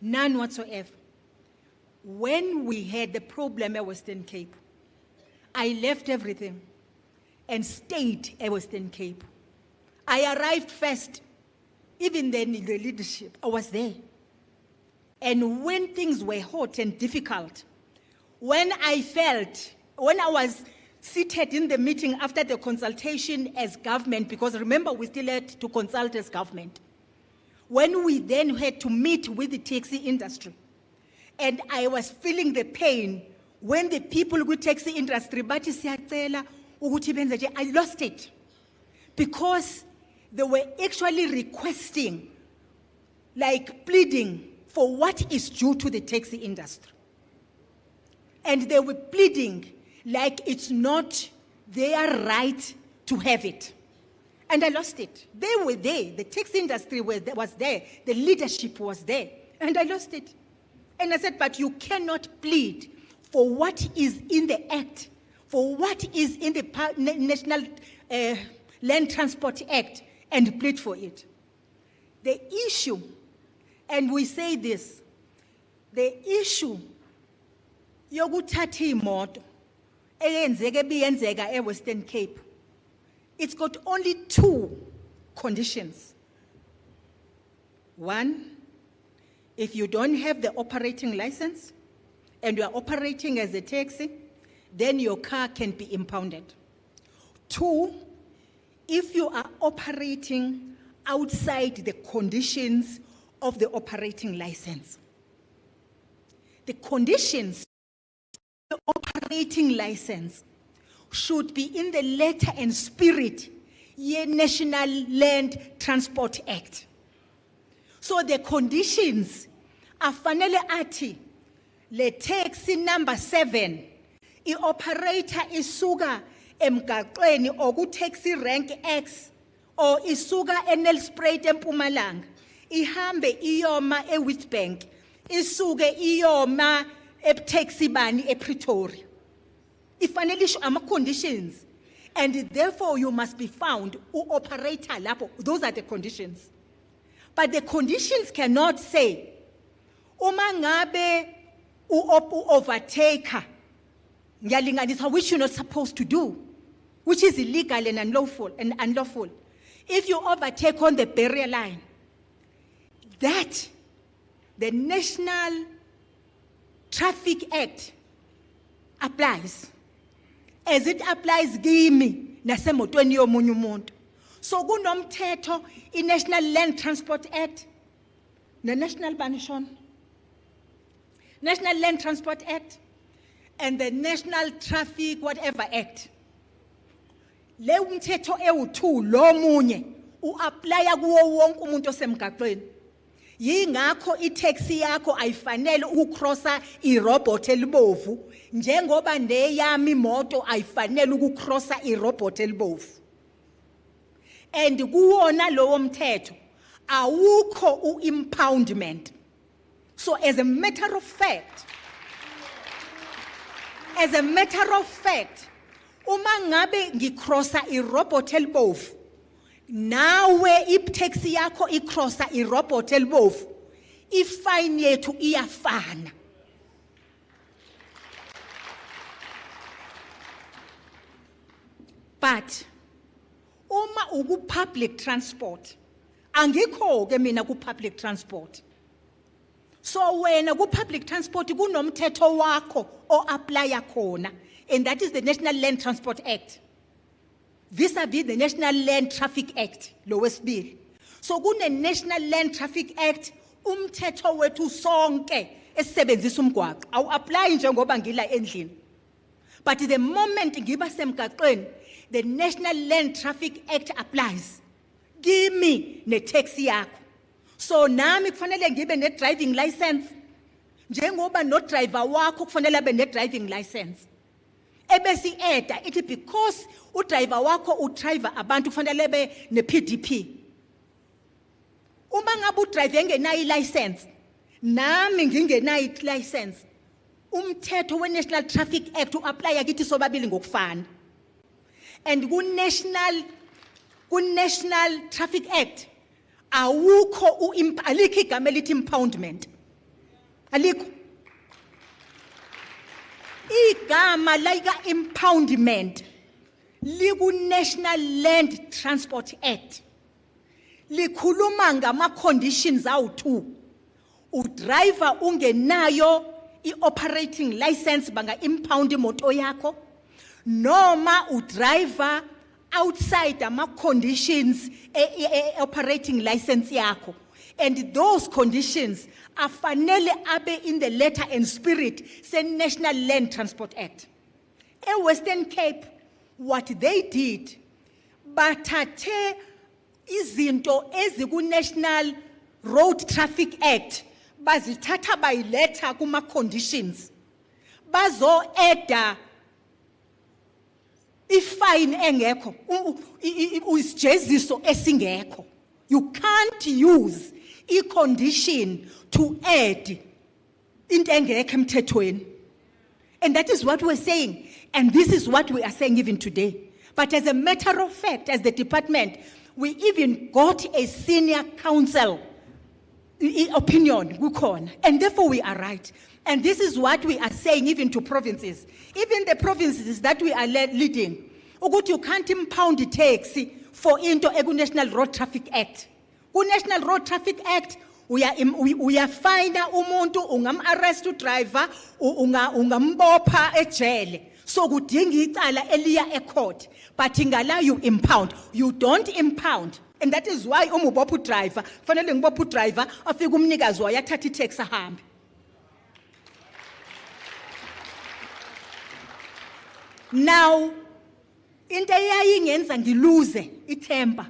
none whatsoever. When we had the problem at Western Cape, I left everything and stayed at Western Cape. I arrived first, even then in the leadership, I was there. And when things were hot and difficult, when I was seated in the meeting after the consultation as government, because remember we still had to consult as government, when we then had to meet with the taxi industry, and I was feeling the pain when the people with taxi industry, I lost it. Because they were actually requesting, like pleading for what is due to the taxi industry. And they were pleading like it's not their right to have it. And I lost it. They were there. The taxi industry was there. The leadership was there. And I lost it. And I said, but you cannot plead for what is in the Act, for what is in the National Land Transport Act, and plead for it. The issue, and we say this, the issue, yokuthatha imoto eyenzeke biyenzeka eWestern Cape, it's got only two conditions. One, if you don't have the operating license and you are operating as a taxi, then your car can be impounded. Two, if you are operating outside the conditions of the operating license. The conditions of the operating license should be in the letter and spirit ye National Land Transport Act. So the conditions are fanele ati le taxi number 7 i-operator isuka emgaqweni or ku-taxi rank X or isuka eNelspruit eMpumalanga ihambe iyoma eWitbank isuke iyoma etaxi bani ePretoria. Ifanele isho ama-conditions, and therefore you must be found u-operator lapho. Those are the conditions. But the conditions cannot say uma ngabe u-overtaker ngiyalinganisa, which you're not supposed to do, which is illegal and unlawful. If you overtake on the barrier line, that the National Traffic Act applies. As it applies kimi nasemotweni yomunye umuntu. So kunomthetho i-National Land Transport Act, the National Land Transport Act, and the National Traffic Whatever Act. Le umthetho ewu2 lo munye uapply kuwo wonke umuntu osemgaqweni. Yingakho itaxi yakho ayifanele ukukrossa irobot elibovu njengoba neyami imoto ayifanele ukukrossa irobot elibovu. And kuwona lowo mthetho awukho uimpoundment. So as a matter of fact, uma ngabe ngikrossa irobot elibovu, nawe itaxi yakho ikrossa irobot elibovu, ifine yethu iyafana. But uma uku public transport, angikho ke mina ku public transport. So wena ku public transport kunomthetho wakho o apply khona, and that is the National Land Transport Act. Vis-a-vis the National Land Traffic Act, lo wesibili. So kune National Land Traffic Act, umthetho wethu sonke esebenzisa umgwaqo awu apply njengoba ngila endlini. But the moment ngiba semgaqweni, the National Land Traffic Act applies. Give me ne taxi yakho. So nami kufanele ngibe ne driving license. Njengoba no driver wakho kufanele abe ne driving license. Ebesi eda ithi because u driver wakho u driver abantu kufanele be ne PDP. Uma ngabe u drive engenayo license, nami ngingenayo license, umthetho we National Traffic Act u apply kithi sobabili ngokufana. And ku National Traffic Act awukho alikho igama elithi impoundment. Alikho. Igama laika impoundment liku National Land Transport Act. Likhuluma ngama conditions awu-2. Udriver ungenayo i-operating license banga impound imoto yakho, noma udriver outside ama conditions operating license yakho. And those conditions afanele abe in the letter and spirit se National Land Transport Act. In Western Cape, what they did, bathathe izinto eziku National Road Traffic Act, bazithatha bayiletha kuma conditions. Bazo eda ifine engekho, usijeziso esingekho. You can't use a condition to add into engekho emthethweni. And that is what we're saying. And this is what we are saying even today. But as a matter of fact, as the department, we even got a senior counsel opinion, and therefore we are right. And this is what we are saying even to provinces. Even the provinces that we are leading, you can't impound the taxi for into a National Road Traffic Act. The National Road Traffic Act, we are fine umuntu ungam arrest driver ungambopha ejele. So kudinga icala eliya ecourt, but ingala you impound. You don't impound. And that is why umubophu driver, fanele ngibophu driver afika umnikazi wayo athatha itaxi ahambe. Now, into eyayingenza ngiluze ithemba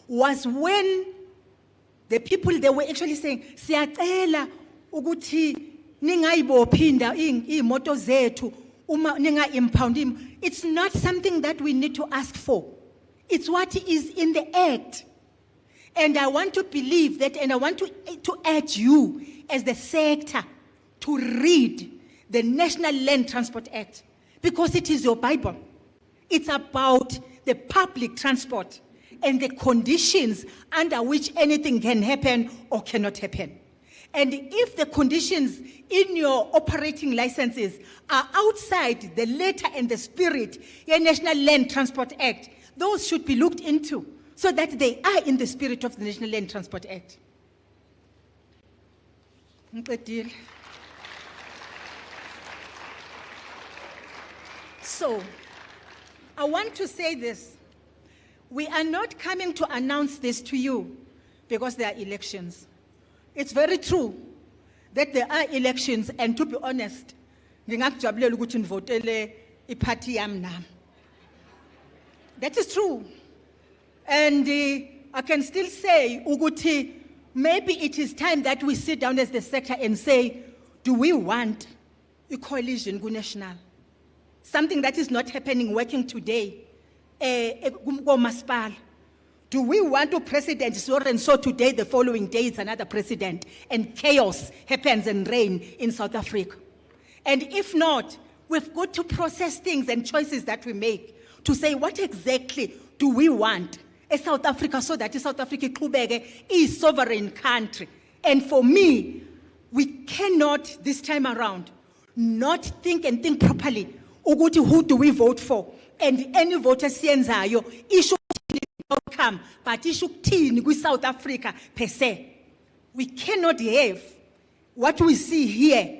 was when the people, they were actually saying, siyacela ukuthi ningayibophinda imoto zethu uma ninga impound. It's not something that we need to ask for. It's what is in the act. And I want to believe that, and I want to urge you as the sector to read the National Land Transport Act, because it is your Bible. It's about the public transport and the conditions under which anything can happen or cannot happen. And if the conditions in your operating licenses are outside the letter and the spirit of the National Land Transport Act, those should be looked into so that they are in the spirit of the National Land Transport Act. So, I want to say this. We are not coming to announce this to you because there are elections. It's very true that there are elections, and to be honest, ngingakujabulela ukuthi nivotele iparty yami nami. That is true. And I can still say ukuthi maybe it is time that we sit down as the sector and say, do we want a coalition national? Something that is not happening, working today. Do we want a president so and so today, the following day it's another president, and chaos happens and reign in South Africa? And if not, we've got to process things and choices that we make to say, what exactly do we want as South Africa, so that South Africa is a sovereign country? And for me, we cannot this time around not think and think properly. Uguti, who do we vote for? And any voter siyenzayo issue outcome, but issue with South Africa per se. We cannot have what we see here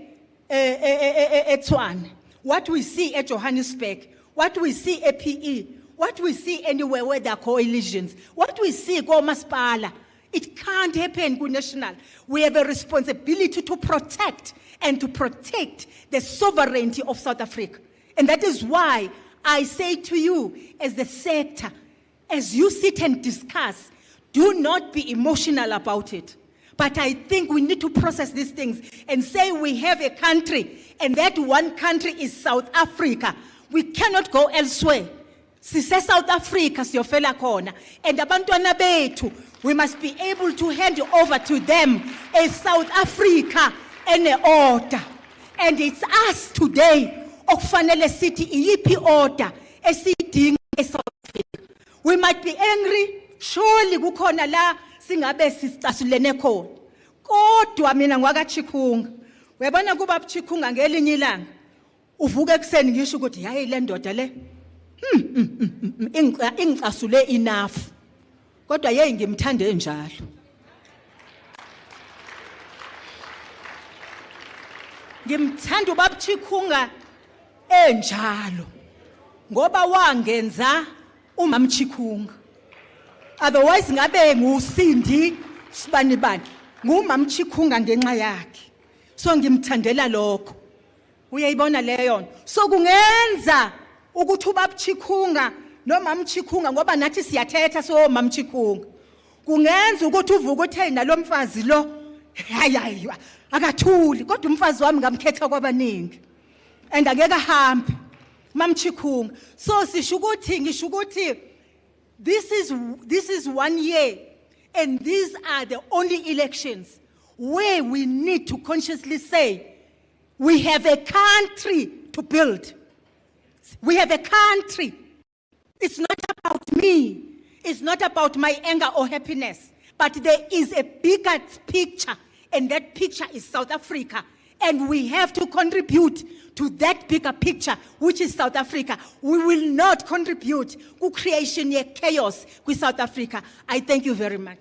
at Tshwane, what we see at Johannesburg, what we see at PE, what we see anywhere where there are coalitions, what we see at Masipala. It can't happen, good national. We have a responsibility to protect and to protect the sovereignty of South Africa. And that is why I say to you, as the sector, as you sit and discuss, do not be emotional about it. But I think we need to process these things and say we have a country, and that one country is South Africa. We cannot go elsewhere. Sise South Africa siyofela khona, and abantwana bethu, we must be able to hand over to them a South Africa and an order. And it's us today, okufanele sithi iyiphi order esiyidinga eSouth Africa. We might be angry, surely kukhona la singabe sicasulene khona. Kodwa mina ngwakaChikunga. Uyabona kuba uChikunga ngelinye ilanga uvuka ekseni ngisho ukuthi hayi le ndoda le ingicasule enough. Kodwa yeye ngimthande njalo. Ngimthanda ubaba Chikunga enjalo ngoba wangenza umama Chikunga. Otherwise ngabe ngusindi sibani bani ngumama Chikunga ngenxa yakhe. So ngimthandela lokho. Uyayibona leyo. So kungenza ukuthi ubaba Chikunga nomama Chikunga ngoba nathi siyathetha so mama Chikunga. Kungenza ukuthi uvuka uthe nalomfazi lo hayi akathuli kodwa umfazi wami ngamkhetha kwabaningi and angeke ahambe mama Chikunga. So sisho ukuthi this is 1 year and these are the only elections where we need to consciously say we have a country to build. We have a country. It's not about me. It's not about my anger or happiness. But there is a bigger picture, and that picture is South Africa. And we have to contribute to that bigger picture, which is South Africa. We will not contribute to creation of chaos with South Africa. I thank you very much.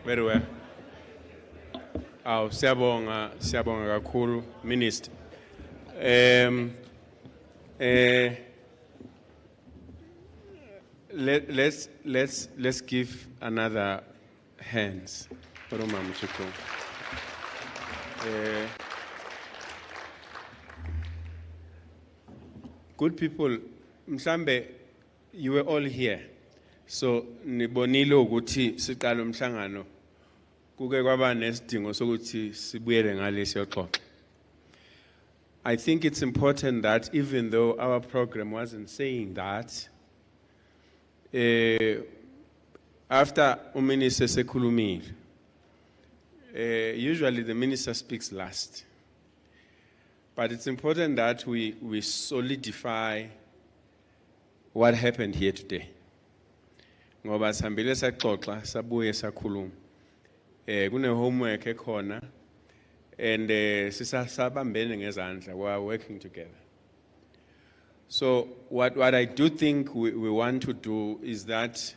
Very well. Siyabonga kakhulu, Minister. Let's give another hands for Umama Chikunga. Good people, mhlambe you were all here. So nibonile ukuthi siqala umhlangano kuke kwaba nesidingo sokuthi sibuyele ngalesi yoxoxa. I think it's important that even though our program wasn't saying that, after uMinister sekhulumile, usually the minister speaks last. But it's important that we solidify what happened here today. Ngoba sihambile saxoxa sabuye sakhuluma. Kune homework ekhona and sisabambene ngezandla, we are working together. So what I do think we want to do is that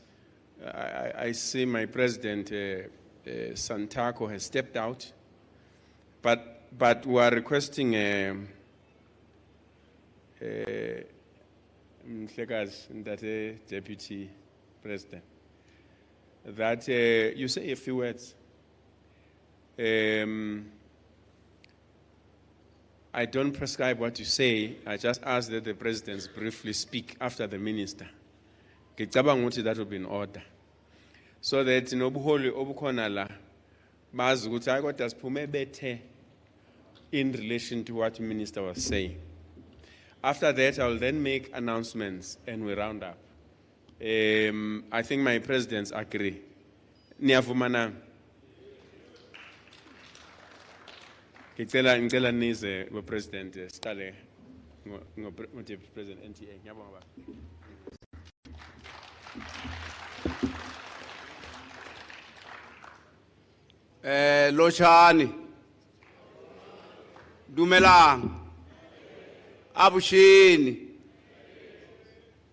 I see my president Santako has stepped out, but we are requesting Mhlekazi, Deputy President, that you say a few words. I don't prescribe what you say. I just ask that the presidents briefly speak after the minister. That will be in order. So that in obuholi obukhona la bazi ukuthi hayi kodwa siphume bethe in relation to what the minister was saying. After that, I will then make announcements and we round up. I think my presidents agree. Niyavuma na? Ngicela nize President Stale Deputy President NTA. Ngiyabonga baba. Lochani Dumelang Abushini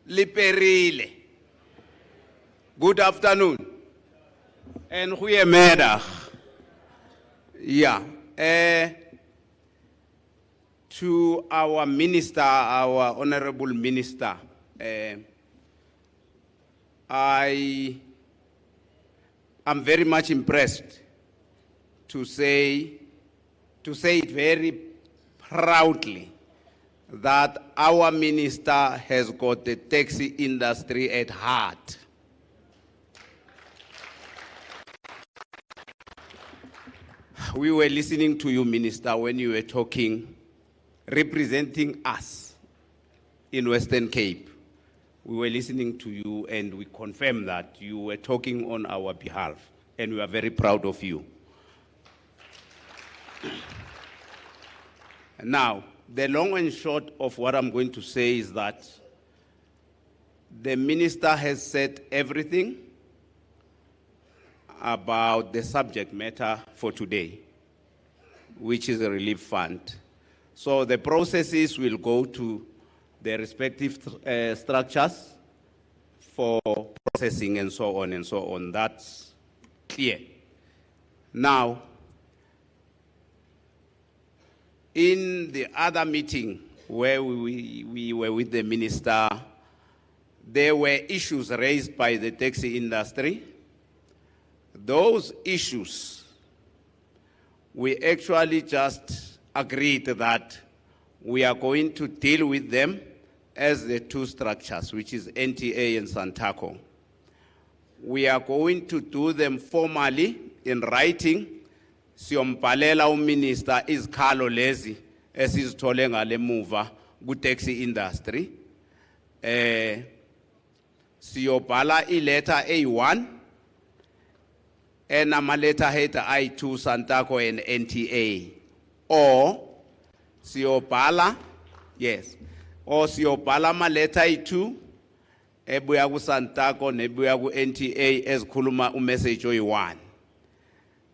Liperile. Good afternoon and goeiemiddag. Yeah. To our minister, our honorable minister, I am very much impressed to say it very proudly that our minister has got the taxi industry at heart. We were listening to you, Minister, when you were talking, representing us in Western Cape. We were listening to you and we confirm that you were talking on our behalf and we are very proud of you. Now, the long and short of what I'm going to say is that the minister has said everything about the subject matter for today, which is a relief fund. So the processes will go to the respective structures for processing and so on and so on. That's clear. Now, in the other meeting where we were with the minister, there were issues raised by the taxi industry. Those issues, we actually just agreed that we are going to deal with them as the two structures, which is NTA and Santaco. We are going to do them formally in writing. Siyombhalela uMinister izikhalo lezi esizithole ngale muva ku-taxi industry. Siyobhala iletter A1 enama letterhead I2 Santaco and NTA, or siyobhala, yes, or siyobhala ma letter I2 ebuya ku Santaco nebuya ku NTA ezikhuluma message oyi-1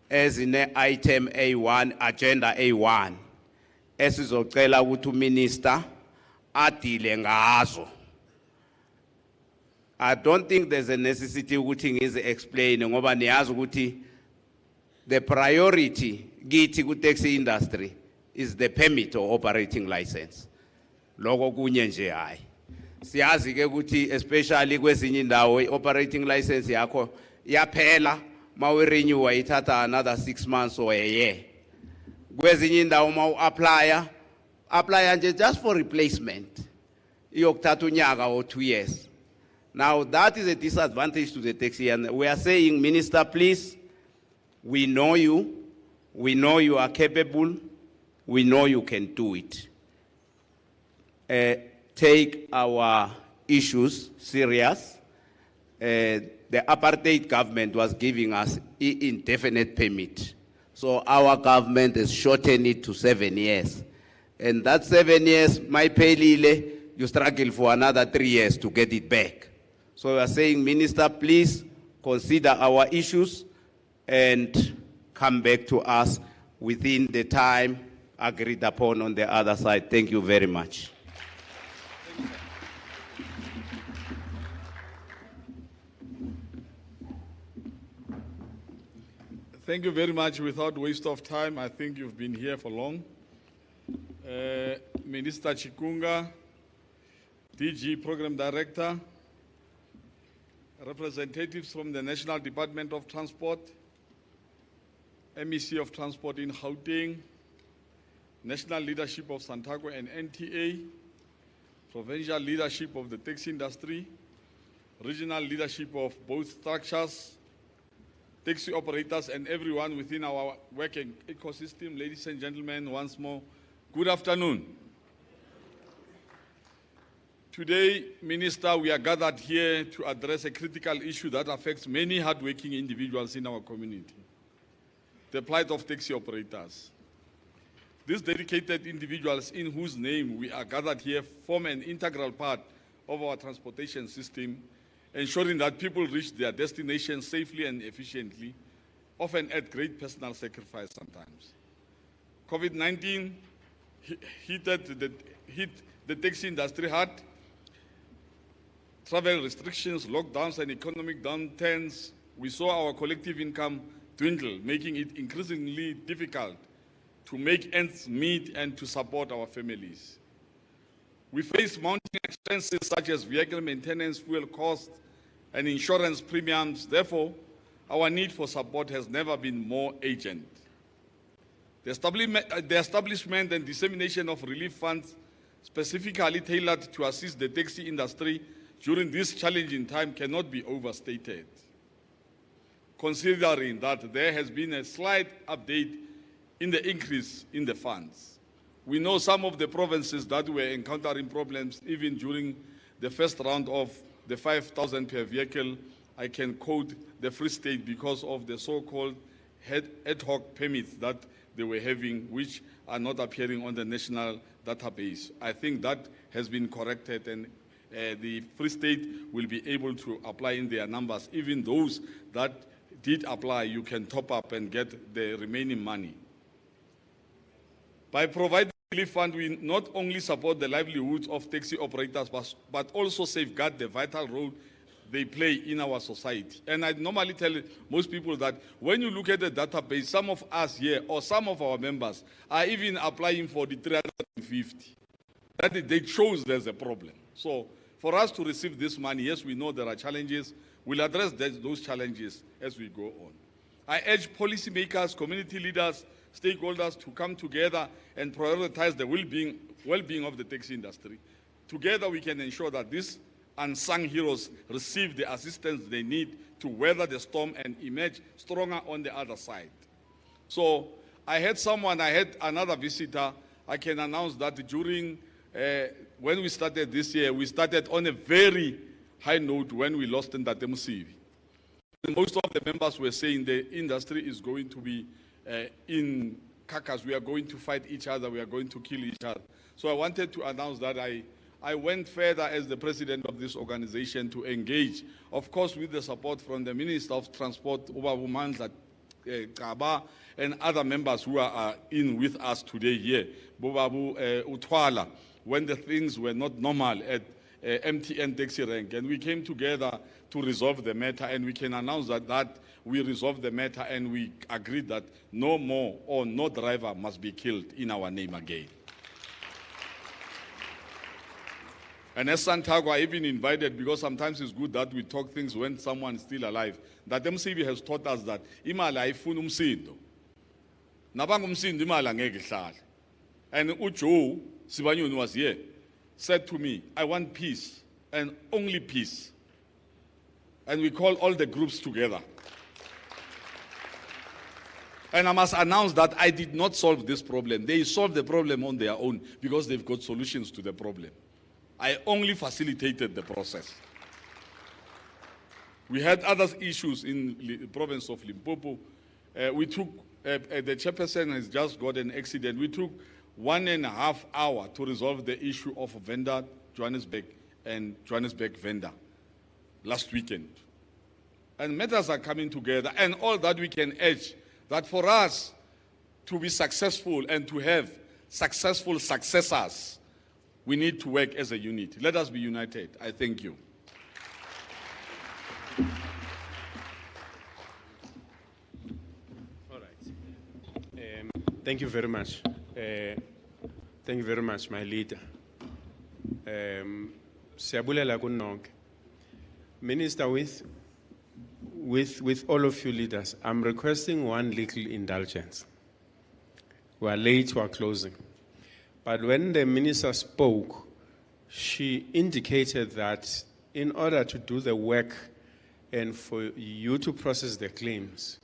ezine item A1, agenda A1 esizocela ukuthi uMinister adile ngazo. I don't think there's a necessity ukuthi ngize explain ngoba niyazi ukuthi the priority kithi ku taxi industry is the permit or operating license. Lokho kunye nje hayi. Siyazi ke ukuthi especially kwezinye indawo operating license yakho yaphela mawe renew ithatha another 6 months or a year. Kwezinye indawo mawu apply nje just for replacement. Iyokuthatha unyaka or 2 years. Now that is a disadvantage to the taxi, and we are saying, Minister, please, we know you are capable, we know you can do it. Take our issues serious. The apartheid government was giving us indefinite permit. So our government has shortened it to 7 years. And that 7 years, my pay you struggle for another 3 years to get it back. So we are saying, Minister, please consider our issues and come back to us within the time agreed upon on the other side. Thank you very much. Thank you very much. Without waste of time, I think you've been here for long. Minister Chikunga, DG Program Director, representatives from the National Department of Transport, MEC of Transport in Gauteng, National Leadership of Santaco and NTA, Provincial Leadership of the taxi industry, Regional Leadership of both structures, taxi operators and everyone within our working ecosystem. Ladies and gentlemen, once more, good afternoon. Today, Minister, we are gathered here to address a critical issue that affects many hardworking individuals in our community, the plight of taxi operators. These dedicated individuals in whose name we are gathered here form an integral part of our transportation system, ensuring that people reach their destination safely and efficiently, often at great personal sacrifice sometimes. COVID-19 hit the taxi industry hard. Travel restrictions, lockdowns, and economic downturns, we saw our collective income dwindle, making it increasingly difficult to make ends meet and to support our families. We face mounting expenses such as vehicle maintenance, fuel costs, and insurance premiums. Therefore, our need for support has never been more urgent. The establishment and dissemination of relief funds specifically tailored to assist the taxi industry during this challenging time cannot be overstated, considering that there has been a slight update in the increase in the funds. We know some of the provinces that were encountering problems even during the first round of the 5,000 per vehicle. I can quote the Free State because of the so-called ad hoc permits that they were having, which are not appearing on the national database. I think that has been corrected, and the Free State will be able to apply in their numbers. Even those that did apply, you can top up and get the remaining money. By providing the relief fund, we not only support the livelihoods of taxi operators, but also safeguard the vital role they play in our society. And I normally tell most people that when you look at the database, some of us here or some of our members are even applying for the 350. That shows there's a problem. So for us to receive this money, yes, we know there are challenges. We'll address those challenges as we go on. I urge policymakers, community leaders, stakeholders to come together and prioritize the well-being of the taxi industry. Together we can ensure that these unsung heroes receive the assistance they need to weather the storm and emerge stronger on the other side. So I had another visitor. I can announce that during, when we started this year, we started on a very high note when we lost in Ntate Mosibi. Most of the members were saying the industry is going to be in carcass. We are going to fight each other. We are going to kill each other. So I wanted to announce that I went further as the president of this organization to engage, of course, with the support from the Minister of Transport, Ubabu Mandla Kaba, and other members who are in with us today here, Bobabu Utwala, when the things were not normal at MTN Taxi Rank. And we came together to resolve the matter, and we can announce that we resolved the matter, and we agreed that no more or no driver must be killed in our name again. And as Santiago, I even invited, because sometimes it's good that we talk things when someone is still alive, that MCB has taught us that imali ayifuna umsindo. Nabanga umsindo imali angeke ihlale. And uJoe Sibanyoni was here, said to me, I want peace, and only peace. And we call all the groups together. And I must announce that I did not solve this problem. They solved the problem on their own because they've got solutions to the problem. I only facilitated the process. We had other issues in the province of Limpopo. We took, the chairperson has just got an accident. We took 1.5 hours to resolve the issue of vendor Johannesburg and Johannesburg vendor last weekend. And matters are coming together, and all that we can urge that for us to be successful and to have successful successors, we need to work as a unit. Let us be united. I thank you. All right. Thank you very much. Thank you very much, my leader. Siyabulela kunonke. Minister, with all of you leaders, I'm requesting one little indulgence. We are late, we are closing. But when the minister spoke, she indicated that in order to do the work and for you to process the claims,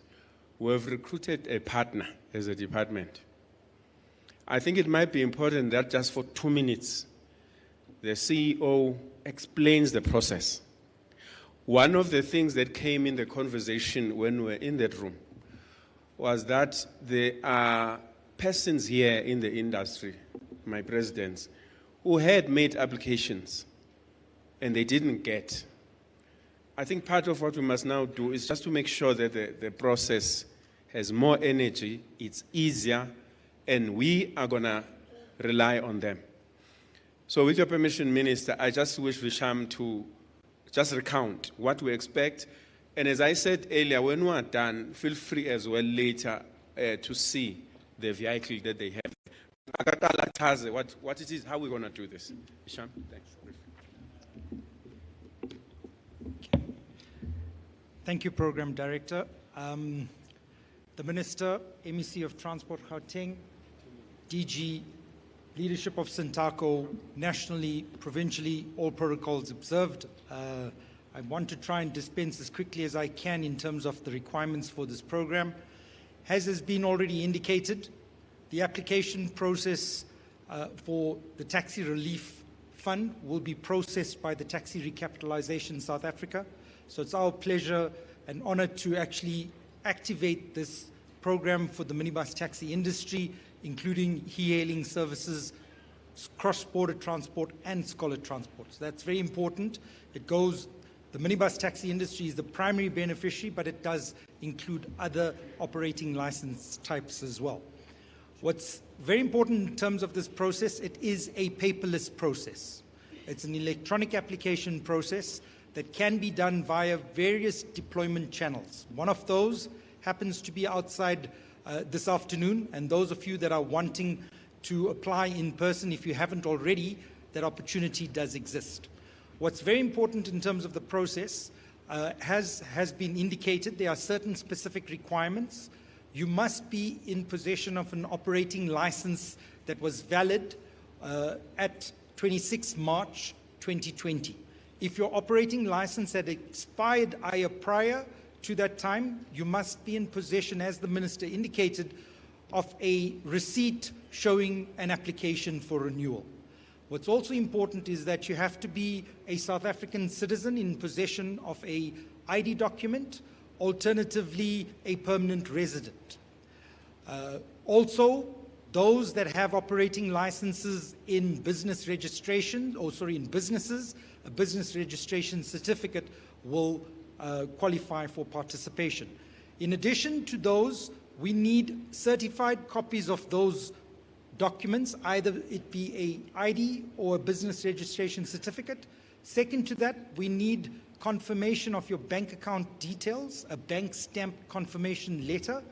we have recruited a partner as a department. I think it might be important that just for 2 minutes, the CEO explains the process. One of the things that came in the conversation when we were in that room was that there are persons here in the industry, my presidents, who had made applications and they didn't get. I think part of what we must now do is just to make sure that the process has more energy, it's easier, and we are going to rely on them. So with your permission, Minister, I just wish Visham to just recount what we expect. And as I said earlier, when we are done, feel free as well later to see the vehicle that they have. What it is, how we're going to do this. Visham, thanks. Thank you, Program Director. The Minister, MEC of Transport Gauteng, DG, Leadership of Sintako, nationally, provincially, all protocols observed. I want to try and dispense as quickly as I can in terms of the requirements for this program. As has been already indicated, the application process for the Taxi Relief Fund will be processed by the Taxi Recapitalization South Africa. So it's our pleasure and honor to actually activate this program for the minibus taxi industry, including e-hailing services, cross-border transport, and scholar transport. So that's very important. The minibus taxi industry is the primary beneficiary, but it does include other operating license types as well. What's very important in terms of this process, it is a paperless process. It's an electronic application process that can be done via various deployment channels. One of those happens to be outside this afternoon, and those of you that are wanting to apply in person, if you haven't already, that opportunity does exist. What's very important in terms of the process has been indicated. There are certain specific requirements. You must be in possession of an operating license that was valid at 26 March 2020. If your operating license had expired prior to that time, you must be in possession, as the Minister indicated, of a receipt showing an application for renewal. What's also important is that you have to be a South African citizen in possession of a ID document, alternatively a permanent resident. Also, those that have operating licenses in business registration, in businesses, a business registration certificate will qualify for participation. In addition to those, we need certified copies of those documents, either it be a ID or a business registration certificate. Second to that, we need confirmation of your bank account details, a bank stamp confirmation letter.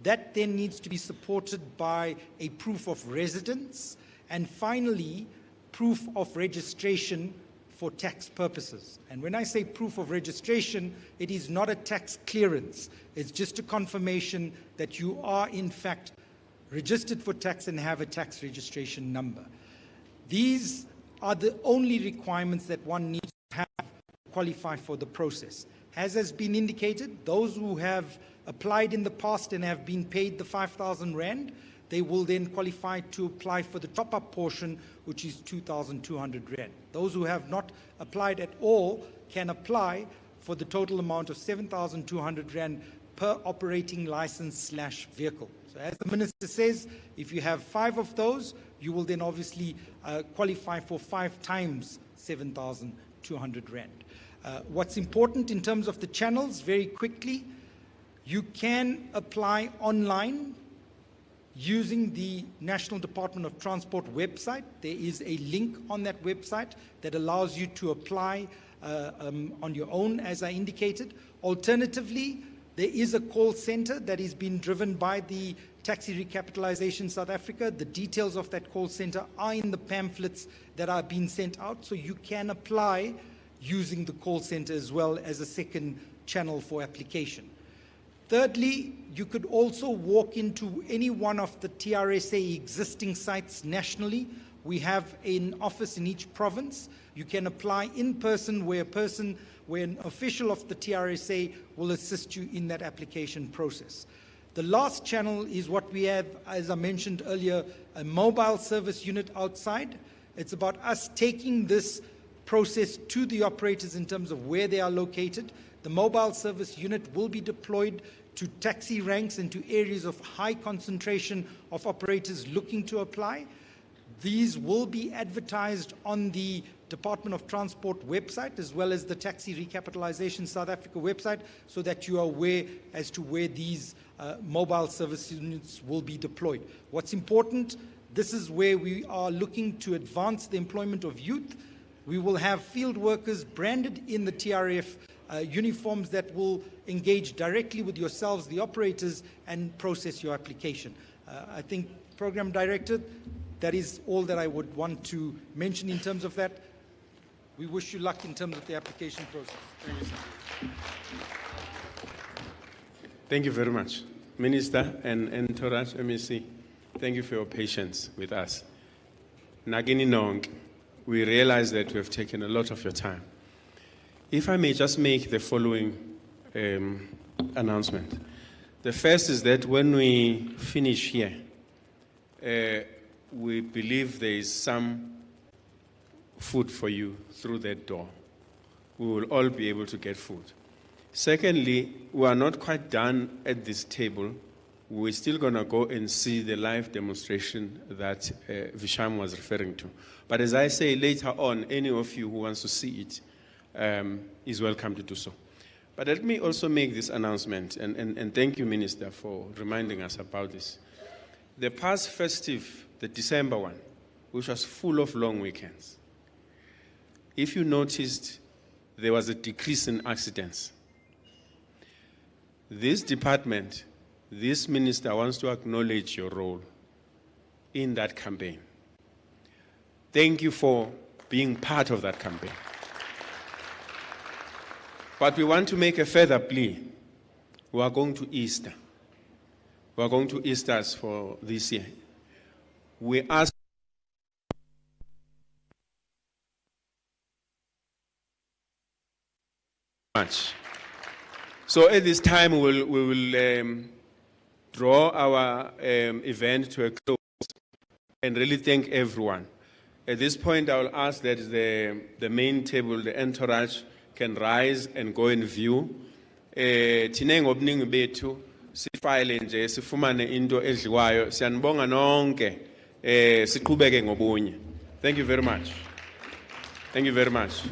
That then needs to be supported by a proof of residence, and finally, proof of registration for tax purposes. And when I say proof of registration, it is not a tax clearance. It's just a confirmation that you are in fact registered for tax and have a tax registration number. These are the only requirements that one needs to have to qualify for the process. As has been indicated, those who have applied in the past and have been paid the 5,000 Rand, they will then qualify to apply for the top-up portion, which is 2,200 Rand. Those who have not applied at all can apply for the total amount of 7,200 Rand per operating license/vehicle. So as the Minister says, if you have 5 of those, you will then obviously qualify for 5 times 7,200 Rand. What's important in terms of the channels, very quickly, you can apply online using the National Department of Transport website. There is a link on that website that allows you to apply on your own, as I indicated. Alternatively, there is a call center that is being driven by the Taxi Recapitalization South Africa. The details of that call center are in the pamphlets that are being sent out, so you can apply using the call center as well as a second channel for application. Thirdly, you could also walk into any one of the TRSA existing sites nationally. We have an office in each province. You can apply in person where an official of the TRSA will assist you in that application process. The last channel is what we have, as I mentioned earlier, a mobile service unit outside. It's about us taking this process to the operators in terms of where they are located. The mobile service unit will be deployed to taxi ranks and to areas of high concentration of operators looking to apply. These will be advertised on the Department of Transport website as well as the Taxi Recapitalization South Africa website, so that you are aware as to where these mobile service units will be deployed. What's important, this is where we are looking to advance the employment of youth. We will have field workers branded in the TRF uniforms that will engage directly with yourselves, the operators, and process your application. I think, Program Director, that is all that I would want to mention in terms of that. We wish you luck in terms of the application process. Thank you, sir. Thank you very much. Minister and Toraj MEC, thank you for your patience with us. Nagini Nong, we realize that we have taken a lot of your time. If I may just make the following announcement. The first is that when we finish here, we believe there is some food for you through that door. We will all be able to get food. Secondly, we are not quite done at this table we're still going to go and see the live demonstration that Visham was referring to. But as I say, later on, any of you who wants to see it is welcome to do so. But let me also make this announcement, and thank you, Minister, for reminding us about this. The past festive, the December one, which was full of long weekends, if you noticed, there was a decrease in accidents. This department, this minister wants to acknowledge your role in that campaign. Thank you for being part of that campaign. But we want to make a further plea. We are going to Easter. We are going to Easters for this year. We ask much. So at this time, we will draw our event to a close and really thank everyone. At this point, I will ask that the main table, the entourage, can rise and go in view. Thina ngobuningi bethu sifile nje sifumane into edliwayo. Siyanibonga nonke. Siqhubeke ngobunye. Thank you very much. Thank you very much.